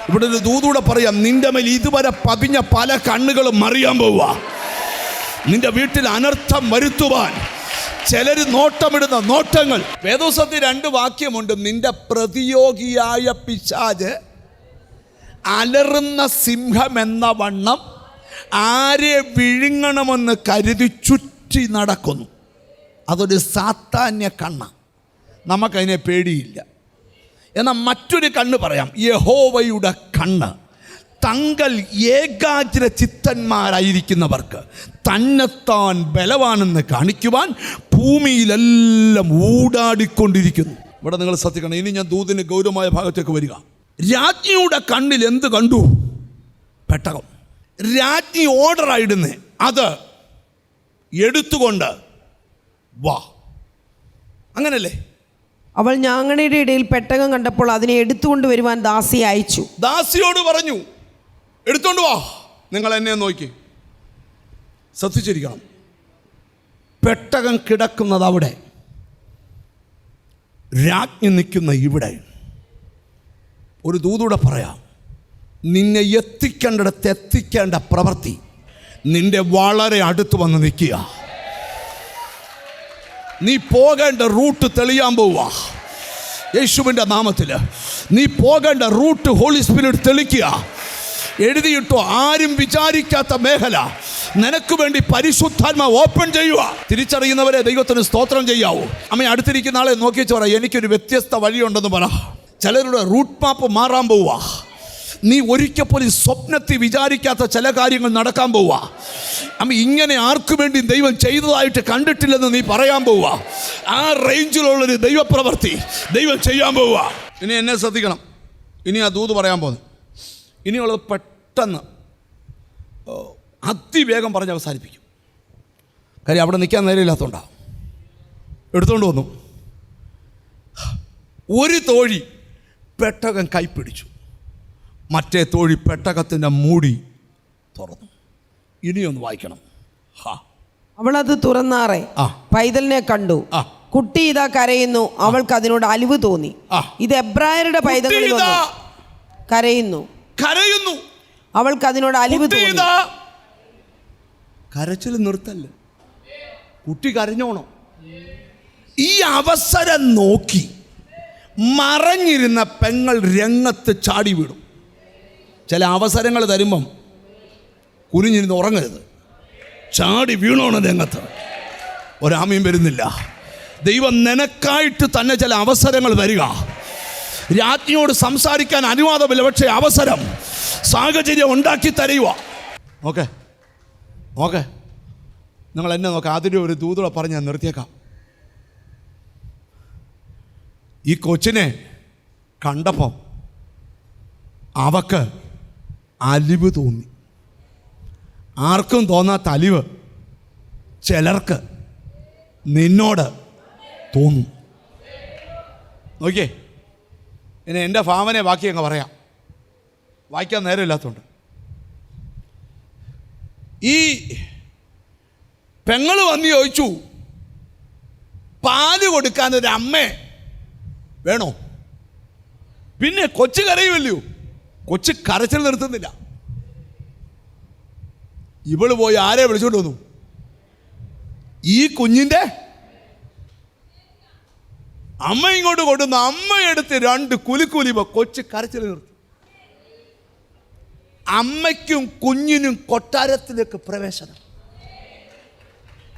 A: ഇവിടെ ഒരു ദൂതൂടെ പറയാം. നിന്റെ മേൽ ഇതുവരെ പതിഞ്ഞ പല കണ്ണുകളും മറിയാൻ പോവുക. നിന്റെ വീട്ടിൽ അനർത്ഥം വരുത്തുവാൻ ചിലർ നോട്ടമിടുന്ന നോട്ടങ്ങൾ. വേദോസത്തിൽ 2 വാക്യമുണ്ട്. നിന്റെ പ്രതിയോഗിയായ പിശാച് അലറുന്ന സിംഹമെന്ന വണ്ണം ആരെ വിഴുങ്ങണമെന്ന് കരുതി ചുറ്റി നടക്കുന്നു. അതൊരു സാത്താന്യ കണ്ണ. നമുക്കതിനെ പേടിയില്ല. എന്നാൽ മറ്റൊരു കണ്ണ് പറയാം, യഹോവയുടെ കണ്ണ്. തങ്ങൾ ഏകാഗ്ര ചിത്തന്മാരായിരിക്കുന്നവർക്ക് തന്നെത്താൻ ബലവാനെന്ന് കാണിക്കുവാൻ ഭൂമിയിലെല്ലാം ഊടാടിക്കൊണ്ടിരിക്കുന്നു. ഇവിടെ നിങ്ങൾ ശ്രദ്ധിക്കണം. ഇനി ഞാൻ ദൂതിന് ഗൗരവമായ ഭാഗത്തേക്ക് വരിക. രാജ്ഞിയുടെ കണ്ണിൽ എന്ത് കണ്ടു? പെട്ടകം. രാജ്ഞി ഓർഡറായിടുന്നേ അത് എടുത്തുകൊണ്ട് വാ, അങ്ങനല്ലേ?
B: അവൾ ഞാങ്ങണയുടെ ഇടയിൽ പെട്ടകം കണ്ടപ്പോൾ അതിനെ എടുത്തുകൊണ്ട് വരുവാൻ ദാസിയെ അയച്ചു.
A: ദാസിയോട് പറഞ്ഞു, എടുത്തോണ്ട് വാ. നിങ്ങൾ എന്നെ നോക്കി ശ്രദ്ധിച്ചിരിക്കണം. പെട്ടകം കിടക്കുന്നത് അവിടെ, രാജ്ഞി നിൽക്കുന്ന ഇവിടെ. ഒരു ദൂതൂടെ പറയാം, നിന്നെ എത്തിക്കേണ്ടിടത്ത് എത്തിക്കേണ്ട പ്രവൃത്തി നിന്റെ വളരെ അടുത്ത് വന്ന് നിൽക്കുക. നീ പോകേണ്ട റൂട്ട് തെളിയാൻ പോവുക യേശുവിൻ്റെ നാമത്തിൽ. നീ പോകേണ്ട റൂട്ട് ഹോളി സ്പിരിറ്റ് തെളിക്കുക. എഴുതിയിട്ടോ, ആരും വിചാരിക്കാത്ത മേഖല നിനക്ക് വേണ്ടി പരിശുദ്ധാത്മാവ് ഓപ്പൺ ചെയ്യുക. തിരിച്ചറിയുന്നവരെ ദൈവത്തിന് സ്തോത്രം ചെയ്യാവൂ. അമ്മ അടുത്തിരിക്കുന്ന ആളെ നോക്കിച്ച് പറ, എനിക്കൊരു വ്യത്യസ്ത വഴിയുണ്ടെന്ന് പറ. ചിലരുടെ റൂട്ട് മാപ്പ് മാറാൻ പോവുക. നീ ഒരിക്കൽ പോലും സ്വപ്നത്തിൽ വിചാരിക്കാത്ത ചില കാര്യങ്ങൾ നടക്കാൻ പോവുക. അമ്മ ഇങ്ങനെ ആർക്കു വേണ്ടി ദൈവം ചെയ്തതായിട്ട് കണ്ടിട്ടില്ലെന്ന് നീ പറയാൻ പോവുക. ആ റേഞ്ചിലുള്ളൊരു ദൈവപ്രവൃത്തി ദൈവം ചെയ്യാൻ പോവുക. ഇനി എന്നെ ശ്രദ്ധിക്കണം. ഇനി ആ ദൂത് പറയാൻ പോകുന്നു. ഇനിയുള്ളത് പെട്ടെന്ന് അതിവേഗം പറഞ്ഞ് അവസാനിപ്പിക്കും. കാര്യം അവിടെ നിൽക്കാൻ നേരമില്ലാത്തതുകൊണ്ടാണ്. എടുത്തുകൊണ്ട് വന്നു. ഒരു തോഴി പെട്ടകം കൈപ്പിടിച്ചു, മറ്റേ തോഴി പെട്ടകത്തിൻ്റെ മൂടി തുറന്നു. ഇനിയൊന്ന് വായിക്കണം.
B: അവളത് തുറന്നാറെ പൈതലിനെ കണ്ടു. കുട്ടി ഇതാ കരയുന്നു. അവൾക്ക് അതിനോട് അലിവ് തോന്നി. ഇത് എബ്രായരുടെ പൈതങ്ങളിൽ കരയുന്നു. അവൾക്ക് അതിനോട് അലിവ് തോന്നി.
A: കരച്ചിൽ നിർത്തല്ലേ, കുട്ടി കരഞ്ഞോണോ? ഈ അവസരം നോക്കി മറഞ്ഞിരുന്ന പെങ്ങൾ രംഗത്ത് ചാടി വീടും. ചില അവസരങ്ങൾ തരുമ്പം കുനിഞ്ഞിരുന്ന് ഉറങ്ങരുത്. ചാടി വീണോണം രംഗത്ത്. ഒരാമയും വരുന്നില്ല. ദൈവം നിനക്കായിട്ട് തന്നെ ചില അവസരങ്ങൾ തരിക. രാജ്ഞിയോട് സംസാരിക്കാൻ അനുവാദമില്ല, പക്ഷേ അവസരം സാഹചര്യം ഉണ്ടാക്കി തരുക. ഓക്കെ നിങ്ങൾ എന്നെ നോക്കാം. അതിൻ്റെ ഒരു ദൂതൂടെ പറഞ്ഞ് ഞാൻ നിർത്തിയേക്കാം. ഈ കൊച്ചിനെ കണ്ടപ്പം അവക്ക് അലിവ് തോന്നി. ആർക്കും തോന്നാത്ത അലിവ് ചിലർക്ക് നിന്നോട് തോന്നും. നോക്കിയേ, ഇനി എൻ്റെ ഭാവനെ ബാക്കി അങ്ങ് പറയാം, വായിക്കാൻ നേരമില്ലാത്തതുകൊണ്ട്. ഈ പെങ്ങൾ വന്ന് ചോദിച്ചു, പാല് കൊടുക്കാൻ ഒരു അമ്മേ വേണോ? പിന്നെ കൊച്ചു കരയുമല്ലയോ? കൊച്ചു കരച്ചിൽ നിർത്തുന്നില്ല. ഇവള് പോയി ആരെ വിളിച്ചോണ്ട് വന്നു? ഈ കുഞ്ഞിൻ്റെ അമ്മ ഇങ്ങോട്ട് കൊണ്ടുവന്നു. അമ്മയെടുത്ത് 2 കുലിക്കൂലി കൊച്ചു കരച്ചിൽ നിർത്തി. അമ്മയ്ക്കും കുഞ്ഞിനും കൊട്ടാരത്തിലേക്ക് പ്രവേശനം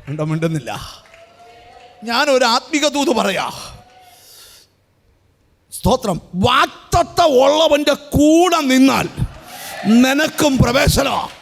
A: ഉണ്ടോ? മിണ്ടുന്നില്ല. ഞാനൊരു ആത്മീക ദൂത് പറയാ. സ്തോത്രം. വാഗ്ദത്തം ഉള്ളവൻ്റെ കൂടെ നിന്നാൽ നിനക്കും പ്രവേശനമാണ്.